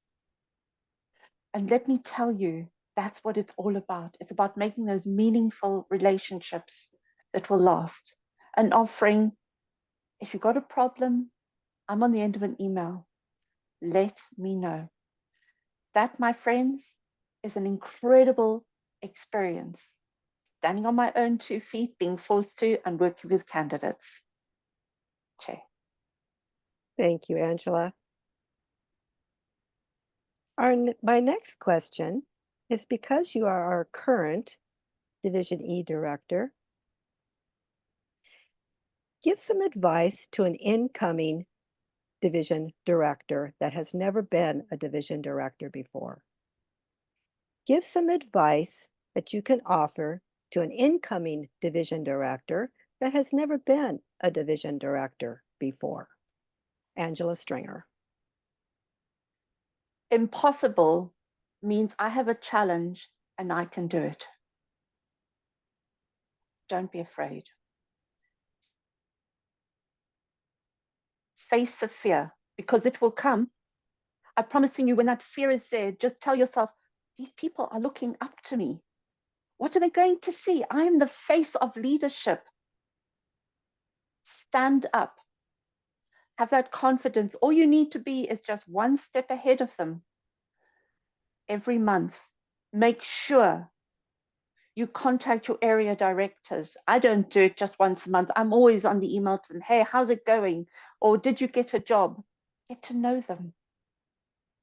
And let me tell you, that's what it's all about. It's about making those meaningful relationships that will last and offering, if you've got a problem, I'm on the end of an email. Let me know. That, my friends, is an incredible experience. Standing on my own 2 feet, being forced to, and working with candidates. Chair. Thank you, Angela. My next question is, because you are our current Division E director, give some advice to an incoming division director that has never been a division director before. Give some advice that you can offer to an incoming division director that has never been a division director before. Angela Stringer. Impossible means I have a challenge and I can do it. Don't be afraid. Face the fear, because it will come. I'm promising you, when that fear is there, just tell yourself, these people are looking up to me. What are they going to see? I am the face of leadership. Stand up. Have that confidence. All you need to be is just one step ahead of them. Every month, make sure you contact your area directors. I don't do it just once a month. I'm always on the email to them. Hey, how's it going? Or did you get a job? Get to know them.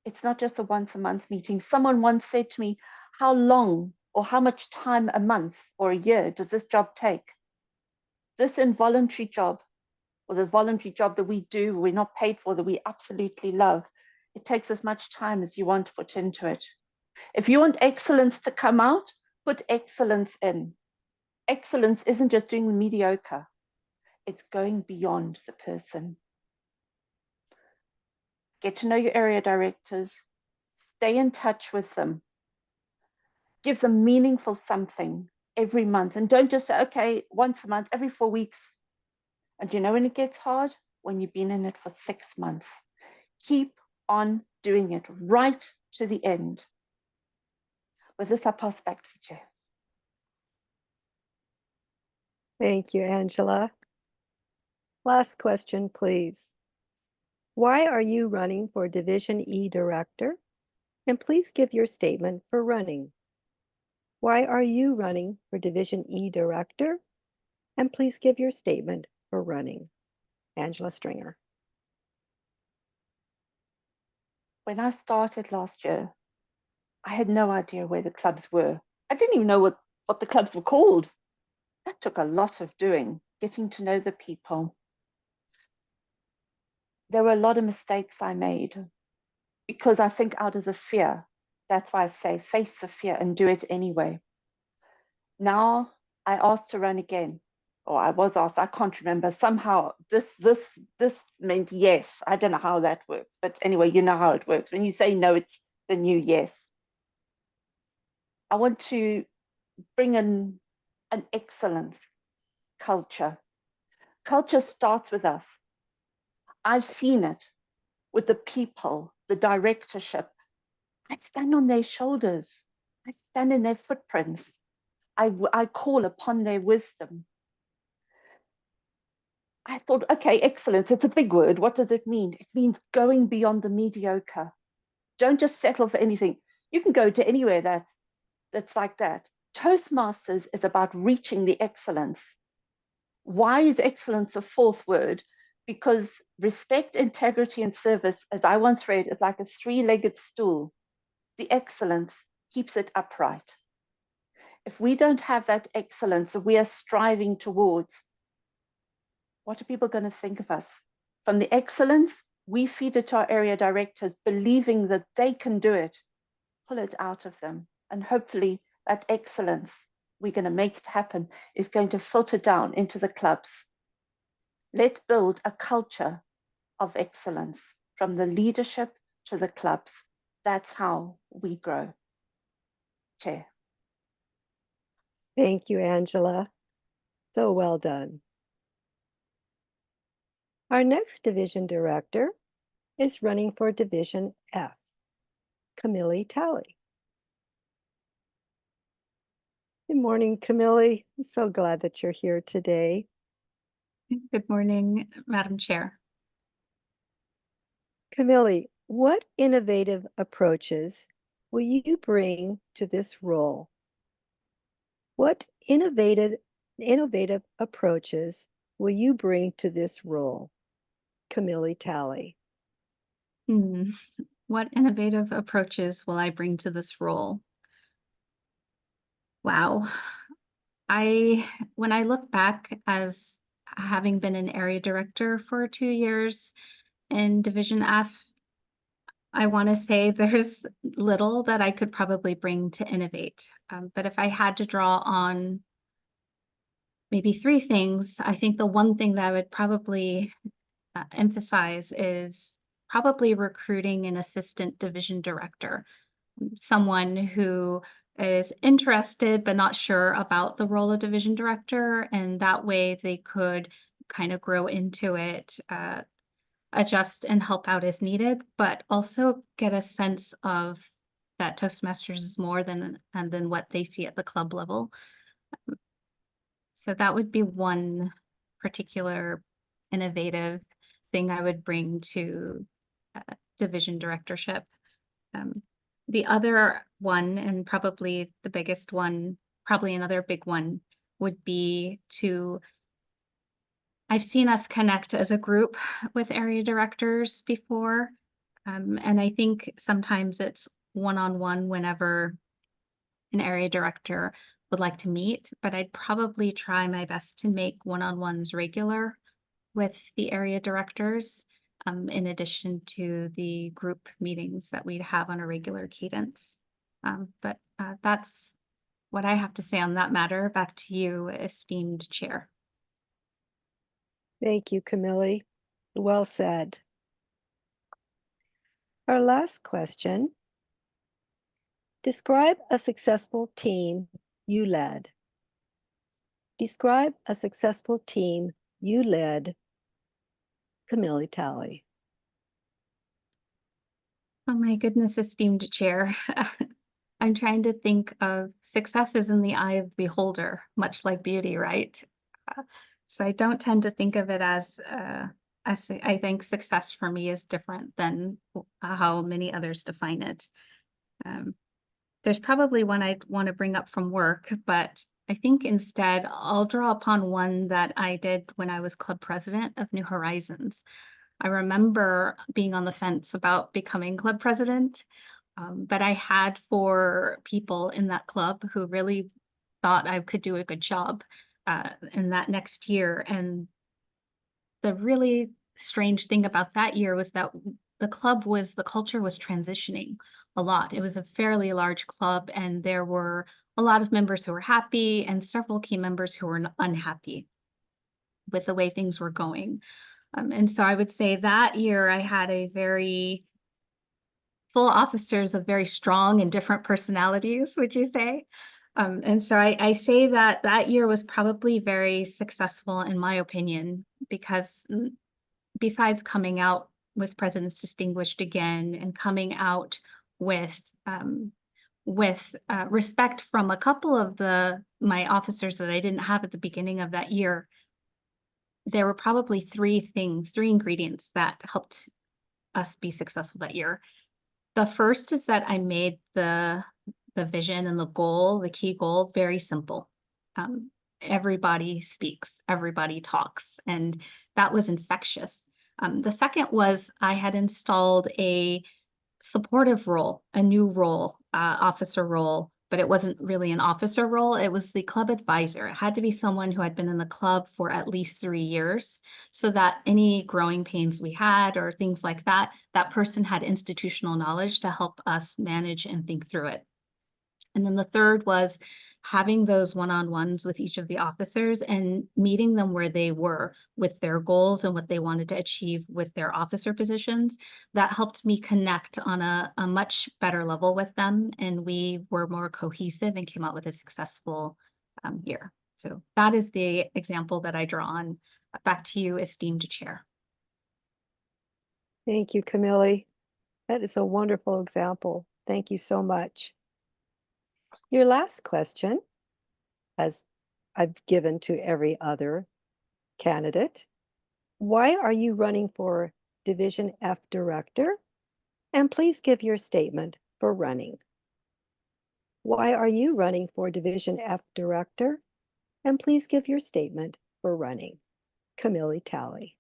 It's not just a once a month meeting. Someone once said to me, how long or how much time a month or a year does this job take? This involuntary job, or the voluntary job that we do, we're not paid for, that we absolutely love, it takes as much time as you want to put into it. If you want excellence to come out, put excellence in. Excellence isn't just doing the mediocre. It's going beyond the person. Get to know your area directors. Stay in touch with them. Give them meaningful something every month. And don't just say, okay, once a month, every 4 weeks. And you know when it gets hard? When you've been in it for 6 months. Keep on doing it right to the end. With this, I pass back to the chair. Thank you, Angela. Last question, please. Why are you running for Division E director? And please give your statement for running. Why are you running for Division E director? And please give your statement for running. Angela Stringer. When I started last year, I had no idea where the clubs were. I didn't even know what the clubs were called. That took a lot of doing, getting to know the people. There were a lot of mistakes I made because I think out of the fear. That's why I say face the fear and do it anyway. Now I asked to run again, or I was asked, I can't remember. Somehow this meant yes. I don't know how that works, but anyway, you know how it works. When you say no, it's the new yes. I want to bring in an excellence culture. Culture starts with us. I've seen it with the people, the directorship. I stand on their shoulders. I stand in their footprints. I call upon their wisdom. I thought, okay, excellence, it's a big word. What does it mean? It means going beyond the mediocre. Don't just settle for anything. You can go to anywhere that's like that. Toastmasters is about reaching the excellence. Why is excellence a fourth word? Because respect, integrity, and service, as I once read, is like a three-legged stool. The excellence keeps it upright. If we don't have that excellence that we are striving towards, what are people going to think of us? From the excellence, we feed it to our area directors, believing that they can do it, pull it out of them. And hopefully that excellence, we're going to make it happen, is going to filter down into the clubs. Let's build a culture of excellence from the leadership to the clubs. That's how we grow. Chair. Thank you, Angela. So well done. Our next division director is running for Division F, Camille Talley. Good morning, Camille. I'm so glad that you're here today. Good morning, Madam Chair. Camille, what innovative approaches will you bring to this role? What innovative approaches will you bring to this role, Camille Talley? What innovative approaches will I bring to this role? Wow. When I look back as having been an area director for 2 years in Division F, I want to say there's little that I could probably bring to innovate. But if I had to draw on maybe 3 things, I think the one thing that I would probably emphasize is probably recruiting an assistant division director, someone who is interested but not sure about the role of division director, and that way they could kind of grow into it, adjust and help out as needed, but also get a sense of that Toastmasters is more than what they see at the club level. So that would be one particular innovative thing I would bring to division directorship. The other one, and probably the biggest one, probably another big one, would be I've seen us connect as a group with area directors before. And I think sometimes it's one-on-one whenever an area director would like to meet, but I'd probably try my best to make one-on-ones regular with the area directors, in addition to the group meetings that we'd have on a regular cadence. But that's what I have to say on that matter. Back to you, esteemed chair. Thank you, Camille. Well said. Our last question. Describe a successful team you led. Describe a successful team you led, Camille Talley. Oh my goodness, esteemed chair. I'm trying to think of success is in the eye of the beholder, much like beauty, right? So I don't tend to think of it as I think success for me is different than how many others define it. There's probably one I'd want to bring up from work, but I think instead I'll draw upon one that I did when I was club president of New Horizons. I remember being on the fence about becoming club president, but I had 4 people in that club who really thought I could do a good job in that next year. And the really strange thing about that year was that the culture was transitioning a lot. It was a fairly large club, and there were a lot of members who were happy and several key members who were unhappy with the way things were going. And so I would say that year I had a very full officers of very strong and different personalities, would you say? And so I say that that year was probably very successful in my opinion, because besides coming out with President's Distinguished again and coming out with respect from a couple of my officers that I didn't have at the beginning of that year, there were probably three ingredients that helped us be successful that year. The first is that I made the vision and the key goal, very simple. Everybody speaks, everybody talks, and that was infectious. The second was I had installed a supportive role, a new role, officer role, but it wasn't really an officer role. It was the club advisor. It had to be someone who had been in the club for at least 3 years, so that any growing pains we had or things like that, that person had institutional knowledge to help us manage and think through it. And then the third was having those one-on-ones with each of the officers and meeting them where they were with their goals and what they wanted to achieve with their officer positions. That helped me connect on a much better level with them, and we were more cohesive and came out with a successful year. So that is the example that I draw on. Back to you, esteemed chair. Thank you, Camille. That is a wonderful example. Thank you so much. Your last question, as I've given to every other candidate, why are you running for Division F Director? And please give your statement for running. Why are you running for Division F Director? And please give your statement for running. Camille Talley.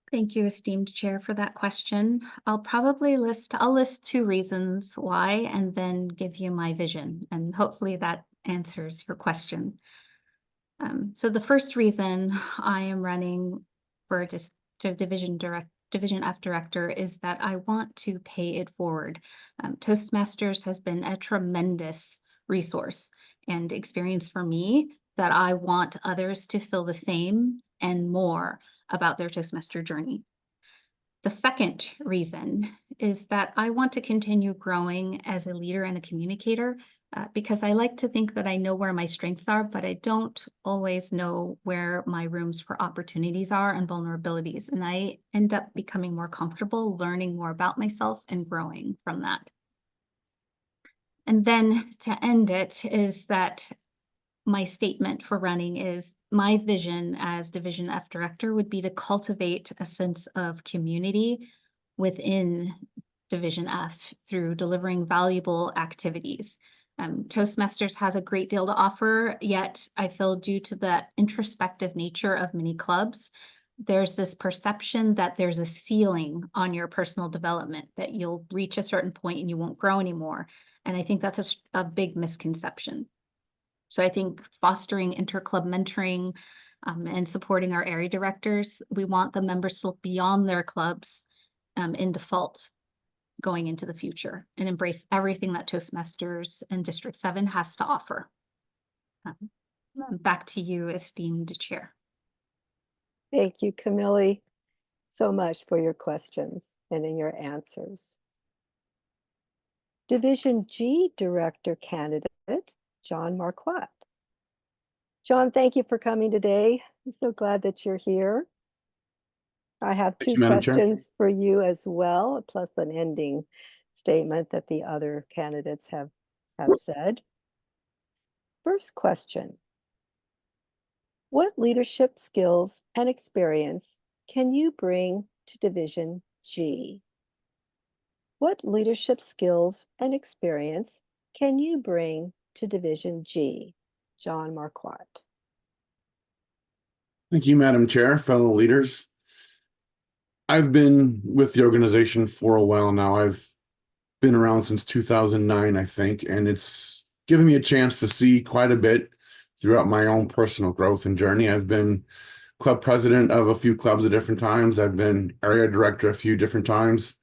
Thank you, esteemed chair, for that question. I'll list 2 reasons why, and then give you my vision, and hopefully that answers your question. So the first reason I am running for Division F Director is that I want to pay it forward. Toastmasters has been a tremendous resource and experience for me that I want others to feel the same and more about their Toastmaster journey. The second reason is that I want to continue growing as a leader and a communicator, because I like to think that I know where my strengths are, but I don't always know where my rooms for opportunities are and vulnerabilities. And I end up becoming more comfortable learning more about myself and growing from that. And then to end it is that my statement for running is my vision as Division F Director would be to cultivate a sense of community within Division F through delivering valuable activities. Toastmasters has a great deal to offer, yet I feel due to the introspective nature of many clubs, there's this perception that there's a ceiling on your personal development, that you'll reach a certain point and you won't grow anymore. And I think that's a big misconception. So I think fostering interclub mentoring and supporting our area directors, we want the members to look beyond their clubs in default going into the future and embrace everything that Toastmasters and District 7 has to offer. Back to you, esteemed chair. Thank you, Camille, so much for your questions and in your answers. Division G Director candidate, John Marquardt. John, thank you for coming today. I'm so glad that you're here. I have 2 questions for you as well, plus an ending statement that the other candidates have said. First question, what leadership skills and experience can you bring to Division G? What leadership skills and experience can you bring to Division G? John Marquardt. Thank you, Madam Chair, fellow leaders. I've been with the organization for a while now. I've been around since 2009, I think, and it's given me a chance to see quite a bit throughout my own personal growth and journey. I've been club president of a few clubs at different times. I've been area director a few different times.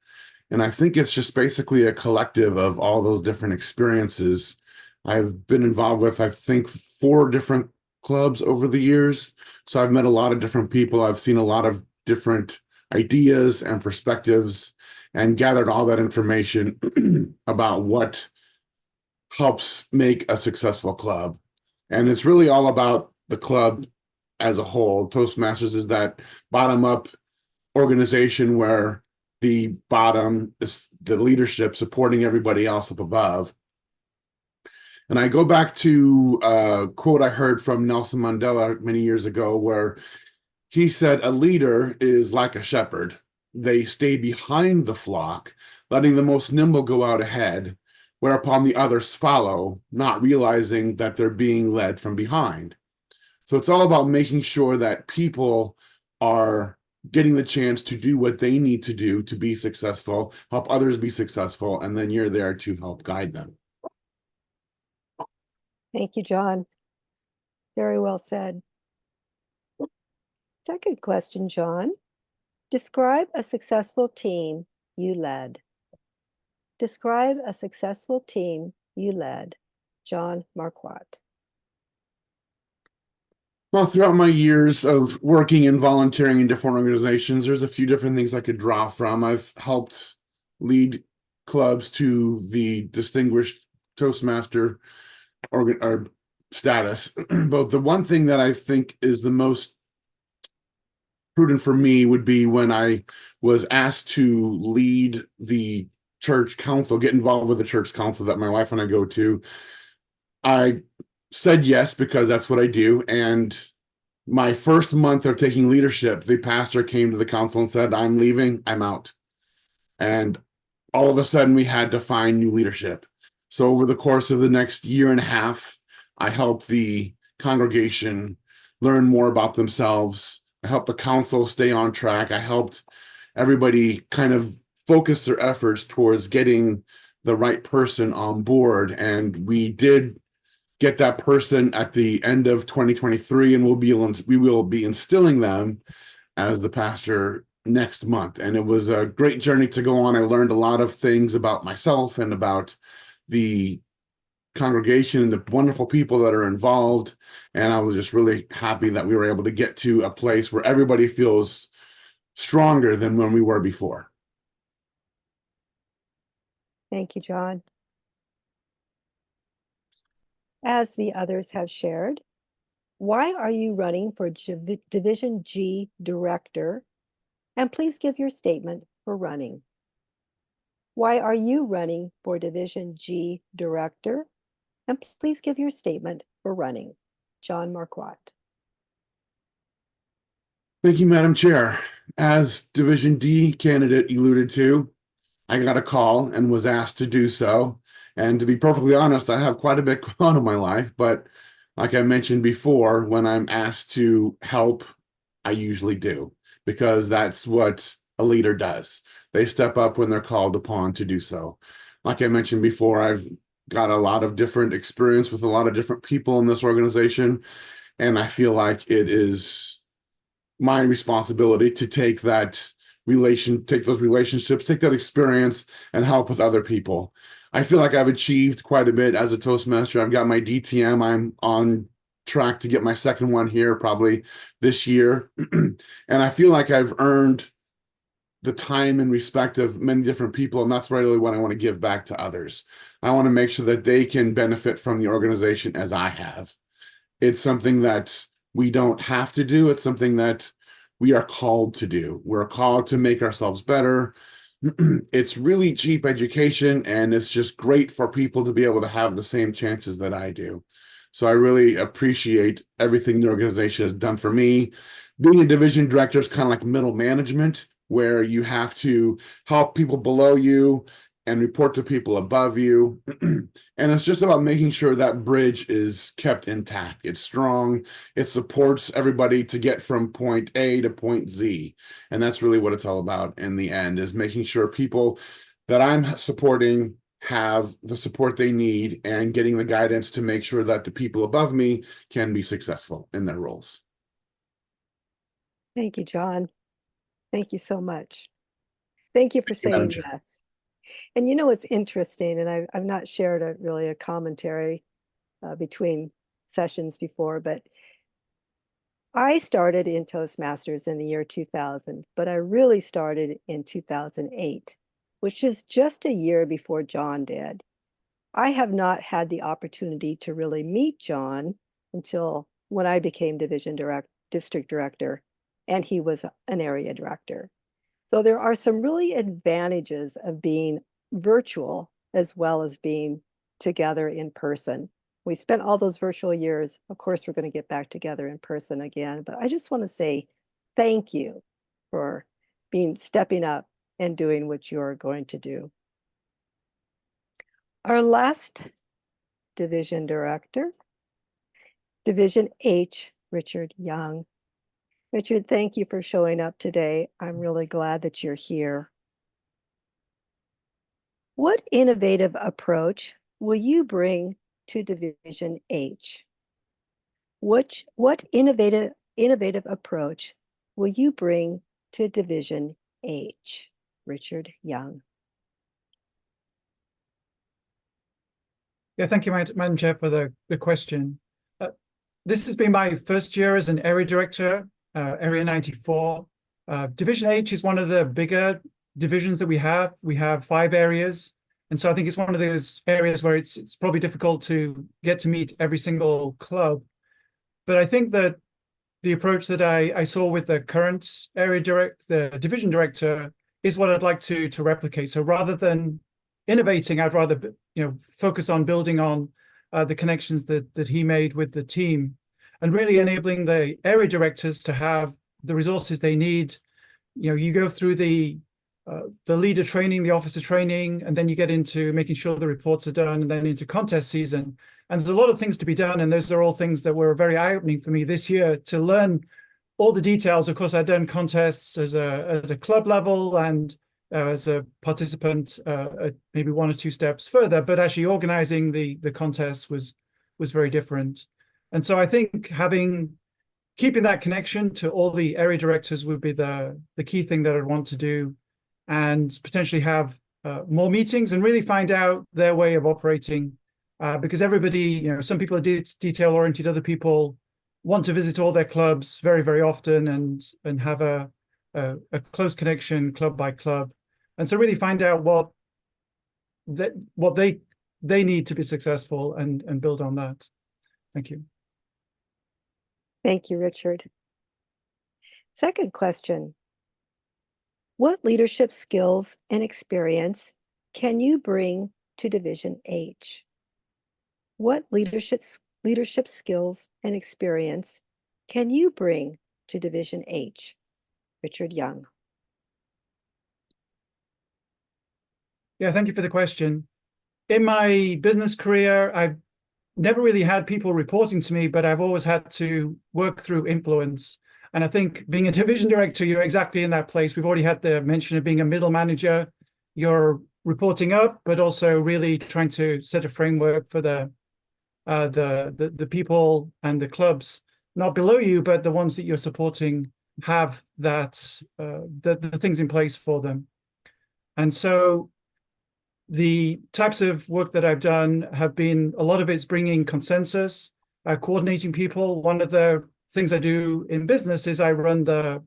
And I think it's just basically a collective of all those different experiences. I've been involved with, I think, 4 different clubs over the years. So I've met a lot of different people. I've seen a lot of different ideas and perspectives and gathered all that information about what helps make a successful club. And it's really all about the club as a whole. Toastmasters is that bottom-up organization where the bottom is the leadership supporting everybody else up above. And I go back to a quote I heard from Nelson Mandela many years ago, where he said, "A leader is like a shepherd. They stay behind the flock, letting the most nimble go out ahead, whereupon the others follow, not realizing that they're being led from behind." So it's all about making sure that people are getting the chance to do what they need to do to be successful, help others be successful, and then you're there to help guide them. Thank you, John. Very well said. Second question, John. Describe a successful team you led. Describe a successful team you led. John Marquardt. Well, throughout my years of working and volunteering in different organizations, there's a few different things I could draw from. I've helped lead clubs to the distinguished Toastmaster or status. But the one thing that I think is the most prudent for me would be when I was asked to lead the church council, get involved with the church council that my wife and I go to. I said yes because that's what I do. And my first month of taking leadership, the pastor came to the council and said, "I'm leaving, I'm out." And all of a sudden we had to find new leadership. So over the course of the next year and a half, I helped the congregation learn more about themselves. I helped the council stay on track. I helped everybody kind of focus their efforts towards getting the right person on board. And we did get that person at the end of 2023, and we will be instilling them as the pastor next month. And it was a great journey to go on. I learned a lot of things about myself and about the congregation and the wonderful people that are involved. And I was just really happy that we were able to get to a place where everybody feels stronger than when we were before. Thank you, John. As the others have shared, why are you running for Division G Director? And please give your statement for running. Why are you running for Division G Director? And please give your statement for running. John Marquardt. Thank you, Madam Chair. As Division D candidate alluded to, I got a call and was asked to do so. And to be perfectly honest, I have quite a bit going on in my life, but like I mentioned before, when I'm asked to help, I usually do, because that's what a leader does. They step up when they're called upon to do so. Like I mentioned before, I've got a lot of different experience with a lot of different people in this organization, and I feel like it is my responsibility to take those relationships, take that experience, and help with other people. I feel like I've achieved quite a bit as a Toastmaster. I've got my DTM. I'm on track to get my second one here probably this year. And I feel like I've earned the time and respect of many different people. And that's really what I want to give back to others. I want to make sure that they can benefit from the organization as I have. It's something that we don't have to do. It's something that we are called to do. We're called to make ourselves better. It's really cheap education, and it's just great for people to be able to have the same chances that I do. So I really appreciate everything the organization has done for me. Being a division director is kind of like middle management, where you have to help people below you and report to people above you. And it's just about making sure that bridge is kept intact. It's strong. It supports everybody to get from point A to point Z. And that's really what it's all about in the end, is making sure people that I'm supporting have the support they need and getting the guidance to make sure that the people above me can be successful in their roles. Thank you, John. Thank you so much. Thank you for saying yes. And you know, it's interesting, and I've not shared a commentary between sessions before, but I started in Toastmasters in the year 2000, but I really started in 2008, which is just a year before John did. I have not had the opportunity to really meet John until when I became district director, and he was an area director. So there are some really advantages of being virtual as well as being together in person. We spent all those virtual years. Of course, we're going to get back together in person again, but I just want to say thank you for stepping up and doing what you're going to do. Our last division director, Division H, Richard Young. Richard, thank you for showing up today. I'm really glad that you're here. What innovative approach will you bring to Division H? What innovative approach will you bring to Division H? Richard Young. Yeah, thank you, Madam Chair, for the question. This has been my first year as an area director, Area 94. Division H is one of the bigger divisions that we have. We have 5 areas. And so I think it's one of those areas where it's probably difficult to get to meet every single club. But I think that the approach that I saw with the current the division director is what I'd like to replicate. So rather than innovating, I'd rather focus on building on the connections that he made with the team, and really enabling the area directors to have the resources they need. You go through the leader training, the officer training, and then you get into making sure the reports are done, and then into contest season. And there's a lot of things to be done, and those are all things that were very eye-opening for me this year to learn all the details. Of course, I'd done contests as a club level and as a participant, maybe 1 or 2 steps further, but actually organizing the contest was very different. And so I think keeping that connection to all the area directors would be the key thing that I'd want to do, and potentially have more meetings and really find out their way of operating, because everybody, some people are detail oriented, other people want to visit all their clubs very, very often and have a close connection club by club. And so really find out what they need to be successful and build on that. Thank you. Thank you, Richard. Second question. What leadership skills and experience can you bring to Division H? What leadership skills and experience can you bring to Division H? Richard Young. Yeah, thank you for the question. In my business career, I've never really had people reporting to me, but I've always had to work through influence. And I think being a division director, you're exactly in that place. We've already had the mention of being a middle manager. You're reporting up, but also really trying to set a framework for the people and the clubs, not below you, but the ones that you're supporting have that the things in place for them. And so the types of work that I've done have been, a lot of it's bringing consensus, coordinating people. One of the things I do in business is I run the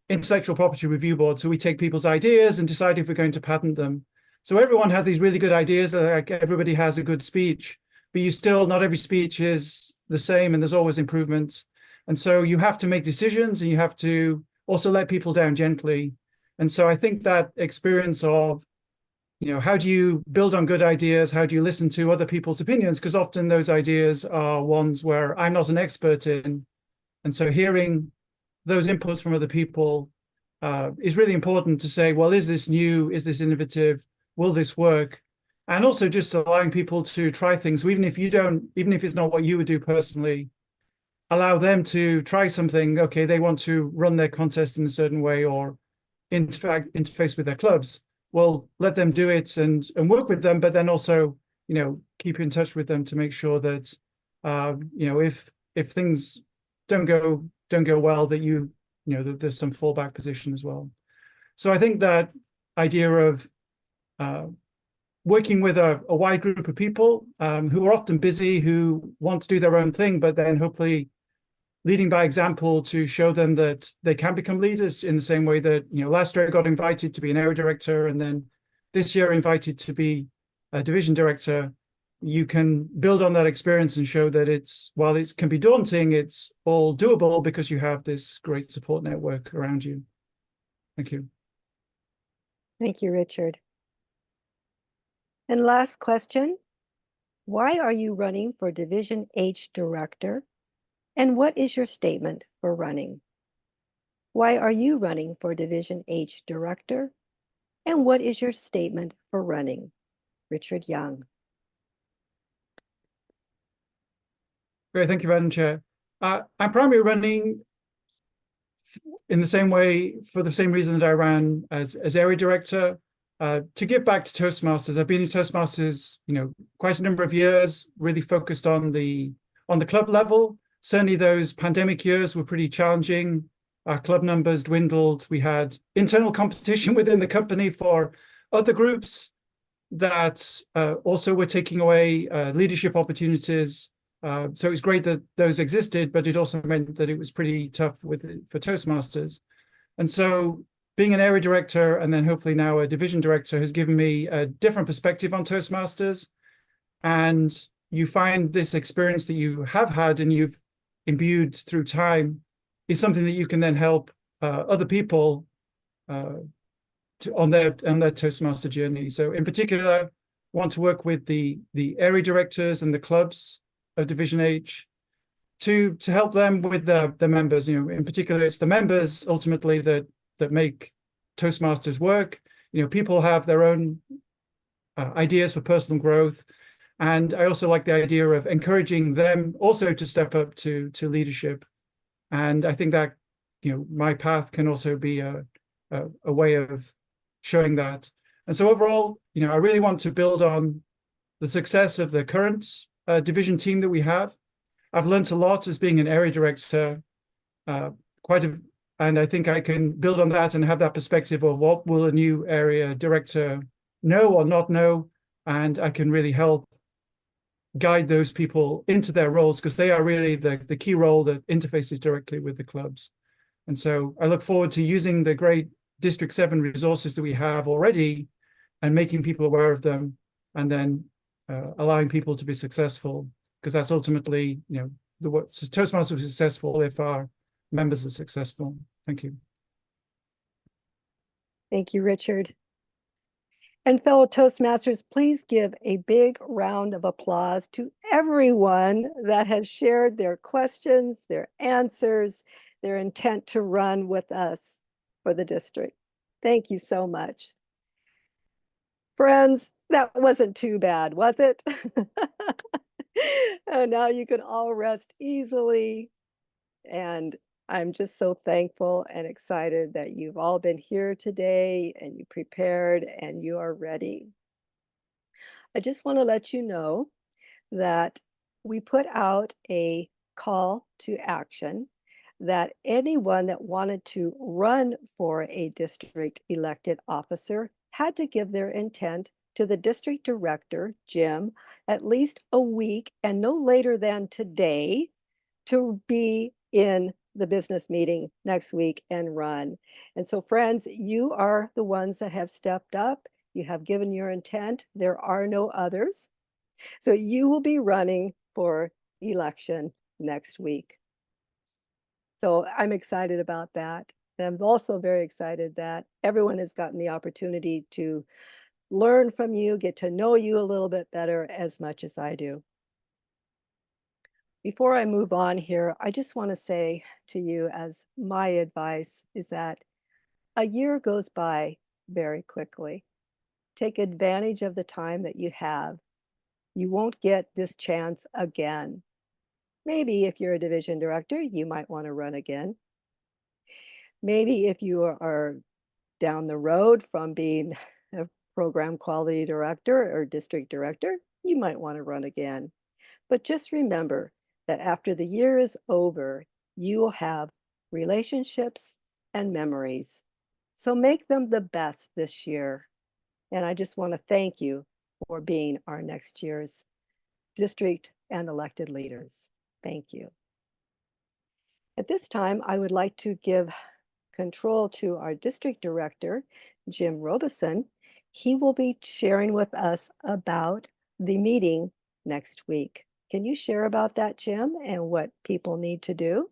intellectual property review board. So we take people's ideas and decide if we're going to patent them. So everyone has these really good ideas, like everybody has a good speech, but not every speech is the same, and there's always improvements. And so you have to make decisions, and you have to also let people down gently. And so I think that experience of, how do you build on good ideas? How do you listen to other people's opinions? Because often those ideas are ones where I'm not an expert in. And so hearing those inputs from other people is really important to say, well, is this new? Is this innovative? Will this work? And also just allowing people to try things, even if it's not what you would do personally, allow them to try something. Okay, they want to run their contest in a certain way or interface with their clubs. Well, let them do it and work with them, but then also, keep in touch with them to make sure that, if things don't go well, that that there's some fallback position as well. So I think that idea of working with a wide group of people who are often busy, who want to do their own thing, but then hopefully leading by example to show them that they can become leaders, in the same way that, last year I got invited to be an area director, and then this year invited to be a division director. You can build on that experience and show that while it can be daunting, it's all doable because you have this great support network around you. Thank you. Thank you, Richard. And last question, Why are you running for Division H Director? And what is your statement for running? Why are you running for Division H Director? And what is your statement for running? Richard Young. Great, thank you, Madam Chair. I'm primarily running in the same way for the same reason that I ran as area director, to give back to Toastmasters. I've been in Toastmasters, quite a number of years, really focused on the club level. Certainly those pandemic years were pretty challenging. Our club numbers dwindled. We had internal competition within the company for other groups that also were taking away leadership opportunities. So it was great that those existed, but it also meant that it was pretty tough for Toastmasters. And so being an area director and then hopefully now a division director has given me a different perspective on Toastmasters. And you find this experience that you have had and you've imbued through time is something that you can then help other people on their Toastmaster journey. So in particular, want to work with the area directors and the clubs of Division H to help them with the members. In particular, it's the members ultimately that make Toastmasters work. People have their own ideas for personal growth, and I also like the idea of encouraging them also to step up to leadership. And I think that my path can also be a way of showing that. And so overall, I really want to build on the success of the current division team that we have. I've learned a lot as being an area director, and I think I can build on that and have that perspective of what will a new area director know or not know, and I can really help guide those people into their roles, because they are really the key role that interfaces directly with the clubs. And so I look forward to using the great District 7 resources that we have already and making people aware of them, and then allowing people to be successful, because that's ultimately, Toastmasters will be successful if our members are successful. Thank you. Thank you, Richard. And fellow Toastmasters, please give a big round of applause to everyone that has shared their questions, their answers, their intent to run with us for the district. Thank you so much. Friends, that wasn't too bad, was it? And now you can all rest easily. And I'm just so thankful and excited that you've all been here today and you prepared and you are ready. I just want to let you know that we put out a call to action that anyone that wanted to run for a district elected officer had to give their intent to the district director, Jim, at least a week and no later than today to be in the business meeting next week and run. And so friends, you are the ones that have stepped up. You have given your intent. There are no others. So you will be running for election next week. So I'm excited about that. And I'm also very excited that everyone has gotten the opportunity to learn from you, get to know you a little bit better as much as I do. Before I move on here, I just want to say to you, as my advice is that a year goes by very quickly. Take advantage of the time that you have. You won't get this chance again. Maybe if you're a division director, you might want to run again. Maybe if you are down the road from being a program quality director or district director, you might want to run again. But just remember that after the year is over, you will have relationships and memories. So make them the best this year. And I just want to thank you for being our next year's district and elected leaders. Thank you. At this time, I would like to give control to our district director, Jim Robeson. He will be sharing with us about the meeting next week. Can you share about that, Jim, and what people need to do?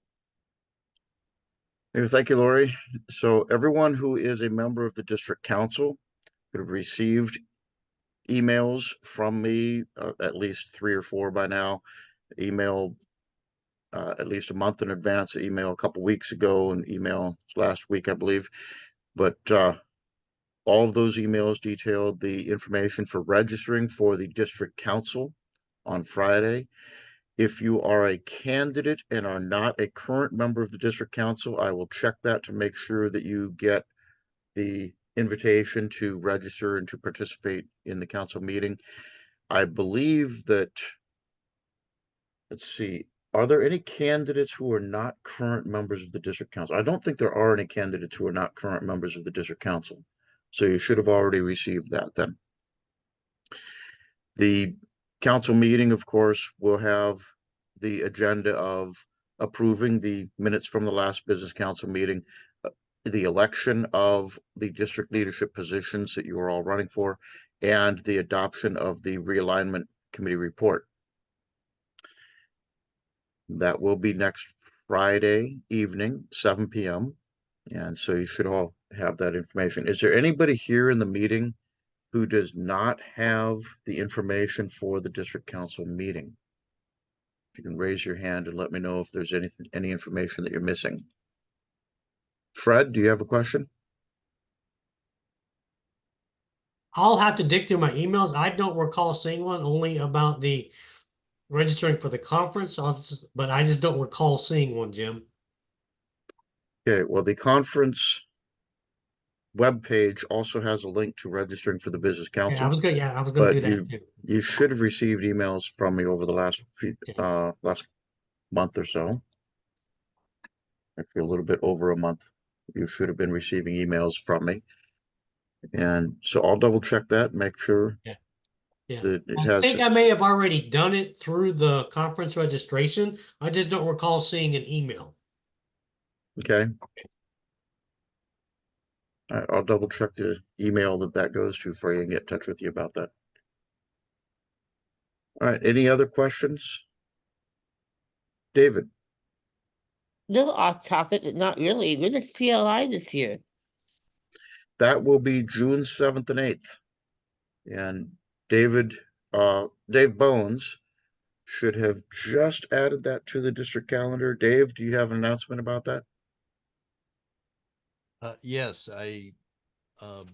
Thank you, Lori. So everyone who is a member of the district council would have received emails from me, at least 3 or 4 by now. Email at least a month in advance, email a couple weeks ago, and email last week, I believe. But all of those emails detailed the information for registering for the district council on Friday. If you are a candidate and are not a current member of the district council, I will check that to make sure that you get the invitation to register and to participate in the council meeting. I believe that, let's see, are there any candidates who are not current members of the district council? I don't think there are any candidates who are not current members of the district council. So you should have already received that then. The council meeting, of course, will have the agenda of approving the minutes from the last business council meeting, the election of the district leadership positions that you are all running for, and the adoption of the realignment committee report. That will be next Friday evening, 7 p.m. And so you should all have that information. Is there anybody here in the meeting who does not have the information for the district council meeting? If you can raise your hand and let me know if there's any information that you're missing. Fred, do you have a question? I'll have to dig through my emails. I don't recall seeing one, only about the registering for the conference, but I just don't recall seeing one, Jim. Okay, well, the conference webpage also has a link to registering for the business council. Yeah, I was gonna do that too. You should have received emails from me over the last month or so. Actually, a little bit over a month. You should have been receiving emails from me. And so I'll double check that, make sure. Yeah. That it I has. think I may have already done it through the conference registration. I just don't recall seeing an email. Okay. All right, I'll double check the email that goes to for you and get in touch with you about that. All right, any other questions? David? No, off topic, not really. When is TLI this year? That will be June 7th and 8th. And Dave Bones should have just added that to the district calendar. Dave, do you have an announcement about that? Yes,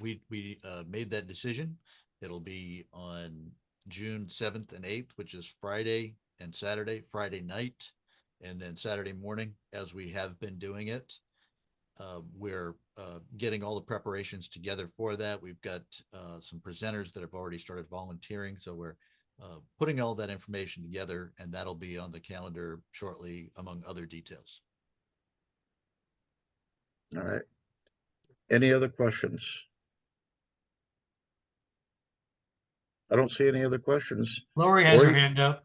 we made that decision. It'll be on June 7th and 8th, which is Friday and Saturday, Friday night, and then Saturday morning, as we have been doing it. We're getting all the preparations together for that. We've got some presenters that have already started volunteering. So we're putting all that information together, and that'll be on the calendar shortly, among other details. All right. Any other questions? I don't see any other questions. Lori has her hand up.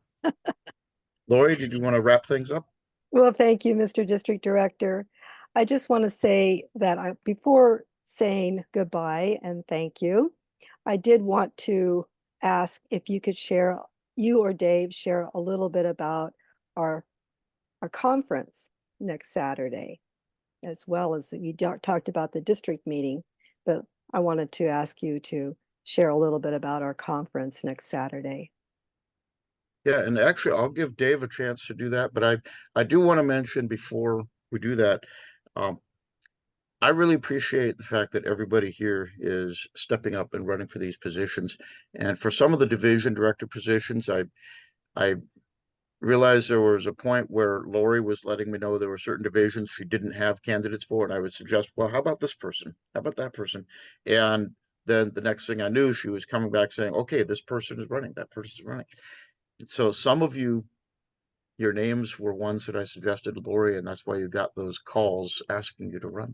Lori, did you want to wrap things up? Well, thank you, Mr. District Director. I just want to say that before saying goodbye and thank you, I did want to ask if you could share, you or Dave, share a little bit about our conference next Saturday, as well as you talked about the district meeting, but I wanted to ask you to share a little bit about our conference next Saturday. Yeah, and actually I'll give Dave a chance to do that, but I do want to mention before we do that, I really appreciate the fact that everybody here is stepping up and running for these positions. And for some of the division director positions, I realized there was a point where Lori was letting me know there were certain divisions she didn't have candidates for, and I would suggest, well, how about this person? How about that person? And then the next thing I knew, she was coming back saying, okay, this person is running, that person is running. And so some of you, your names were ones that I suggested to Lori, and that's why you got those calls asking you to run.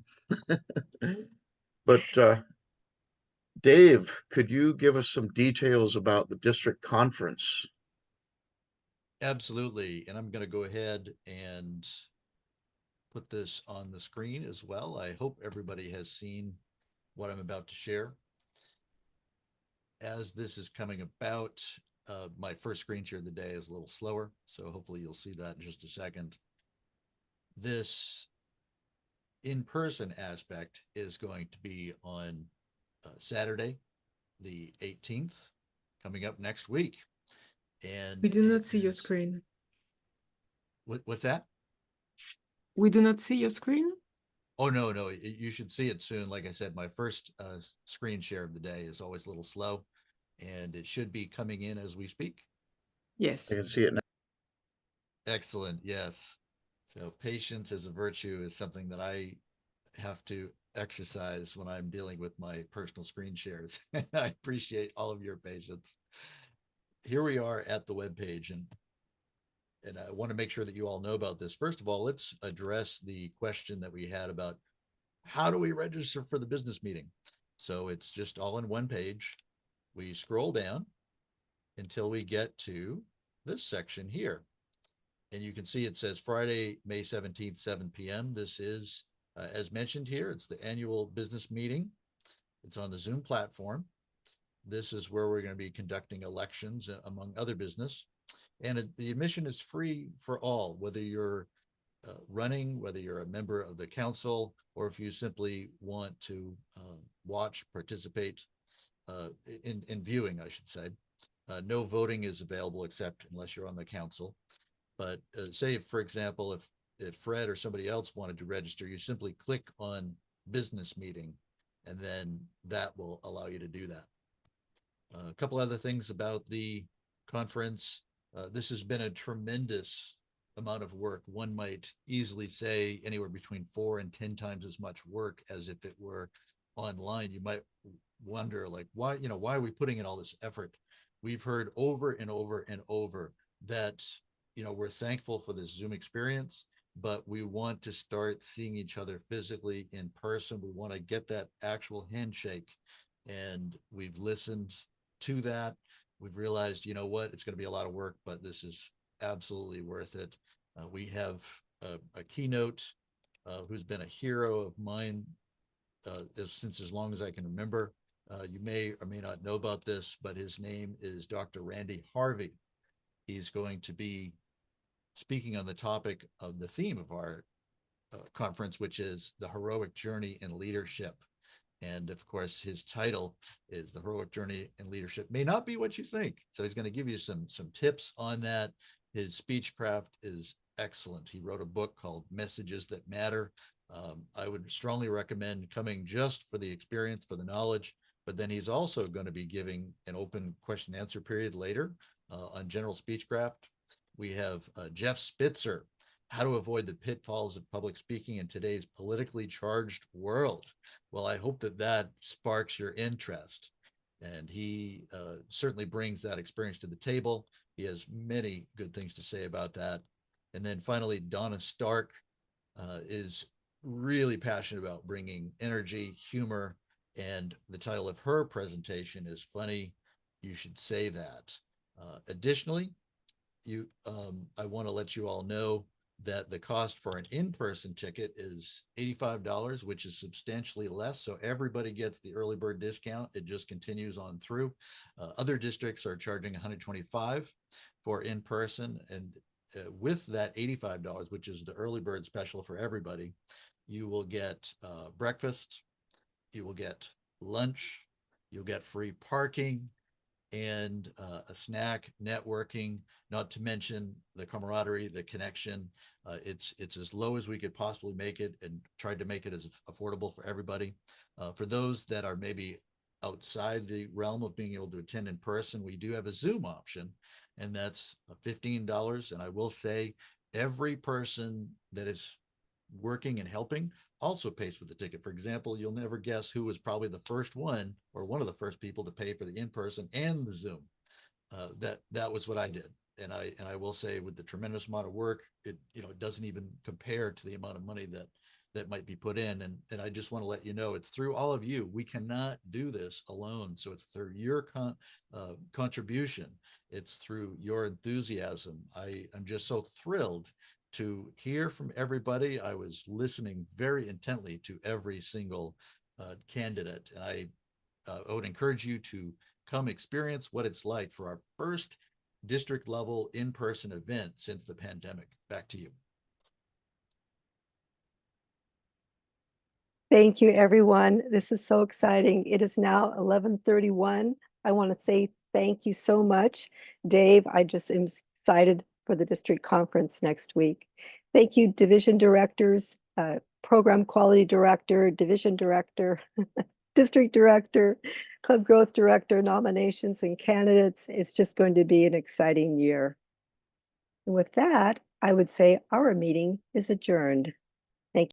But Dave, could you give us some details about the district conference? Absolutely. And I'm going to go ahead and put this on the screen as well. I hope everybody has seen what I'm about to share. As this is coming about, my first screen share of the day is a little slower, so hopefully you'll see that in just a second. This in-person aspect is going to be on Saturday, the 18th, coming up next week. And We do it not see your is- screen. What's that? We do not see your screen. Oh, no, you should see it soon. Like I said, my first screen share of the day is always a little slow, and it should be coming in as we speak. Yes. I can see it now. Excellent. Yes. So patience as a virtue is something that I have to exercise when I'm dealing with my personal screen shares. I appreciate all of your patience. Here we are at the webpage, and I want to make sure that you all know about this. First of all, let's address the question that we had about how do we register for the business meeting? So it's just all in one page. We scroll down until we get to this section here. And you can see it says Friday, May 17th, 7 p.m. This is, as mentioned here, it's the annual business meeting. It's on the Zoom platform. This is where we're going to be conducting elections, among other business. And the admission is free for all, whether you're running, whether you're a member of the council, or if you simply want to watch, participate in viewing, I should say. No voting is available except unless you're on the council. But say, for example, if Fred or somebody else wanted to register, you simply click on business meeting, and then that will allow you to do that. A couple other things about the conference. This has been a tremendous amount of work. One might easily say anywhere between 4 and 10 times as much work as if it were online. You might wonder, like, why are we putting in all this effort? We've heard over and over and over that, we're thankful for this Zoom experience, but we want to start seeing each other physically in person. We want to get that actual handshake. And we've listened to that. We've realized, it's going to be a lot of work, but this is absolutely worth it. We have a keynote who's been a hero of mine since as long as I can remember. You may or may not know about this, but his name is Dr. Randy Harvey. He's going to be speaking on the topic of the theme of our conference, which is the heroic journey in leadership. And of course, his title is The Heroic Journey in Leadership May Not Be What You Think. So he's going to give you some tips on that. His speechcraft is excellent. He wrote a book called Messages That Matter. I would strongly recommend coming just for the experience, for the knowledge, but then he's also going to be giving an open question and answer period later on general speechcraft. We have Jeff Spitzer, How to Avoid the Pitfalls of Public Speaking in Today's Politically Charged World. Well, I hope that sparks your interest. And he certainly brings that experience to the table. He has many good things to say about that. And then finally, Donna Stark is really passionate about bringing energy, humor, and the title of her presentation is Funny You Should Say That. Additionally, I want to let you all know that the cost for an in-person ticket is $85, which is substantially less. So everybody gets the early bird discount. It just continues on through. Other districts are charging $125 for in-person. And with that $85, which is the early bird special for everybody, you will get breakfast, you will get lunch, you'll get free parking, and a snack, networking, not to mention the camaraderie, the connection. It's as low as we could possibly make it and tried to make it as affordable for everybody. For those that are maybe outside the realm of being able to attend in person, we do have a Zoom option, and that's $15. And I will say every person that is working and helping also pays for the ticket. For example, you'll never guess who was probably the first one or one of the first people to pay for the in-person and the Zoom. That was what I did. And I will say, with the tremendous amount of work, it doesn't even compare to the amount of money that might be put in. And I just want to let you know, it's through all of you. We cannot do this alone. So it's through your contribution. It's through your enthusiasm. I'm just so thrilled to hear from everybody. I was listening very intently to every single candidate. And I would encourage you to come experience what it's like for our first district level in-person event since the pandemic. Back to you. Thank you, everyone. This is so exciting. It is now 11:31. I want to say thank you so much. Dave, I just am excited for the district conference next week. Thank you, division directors, program quality director, division director, district director, club growth director, nominations and candidates. It's just going to be an exciting year. And with that, I would say our meeting is adjourned.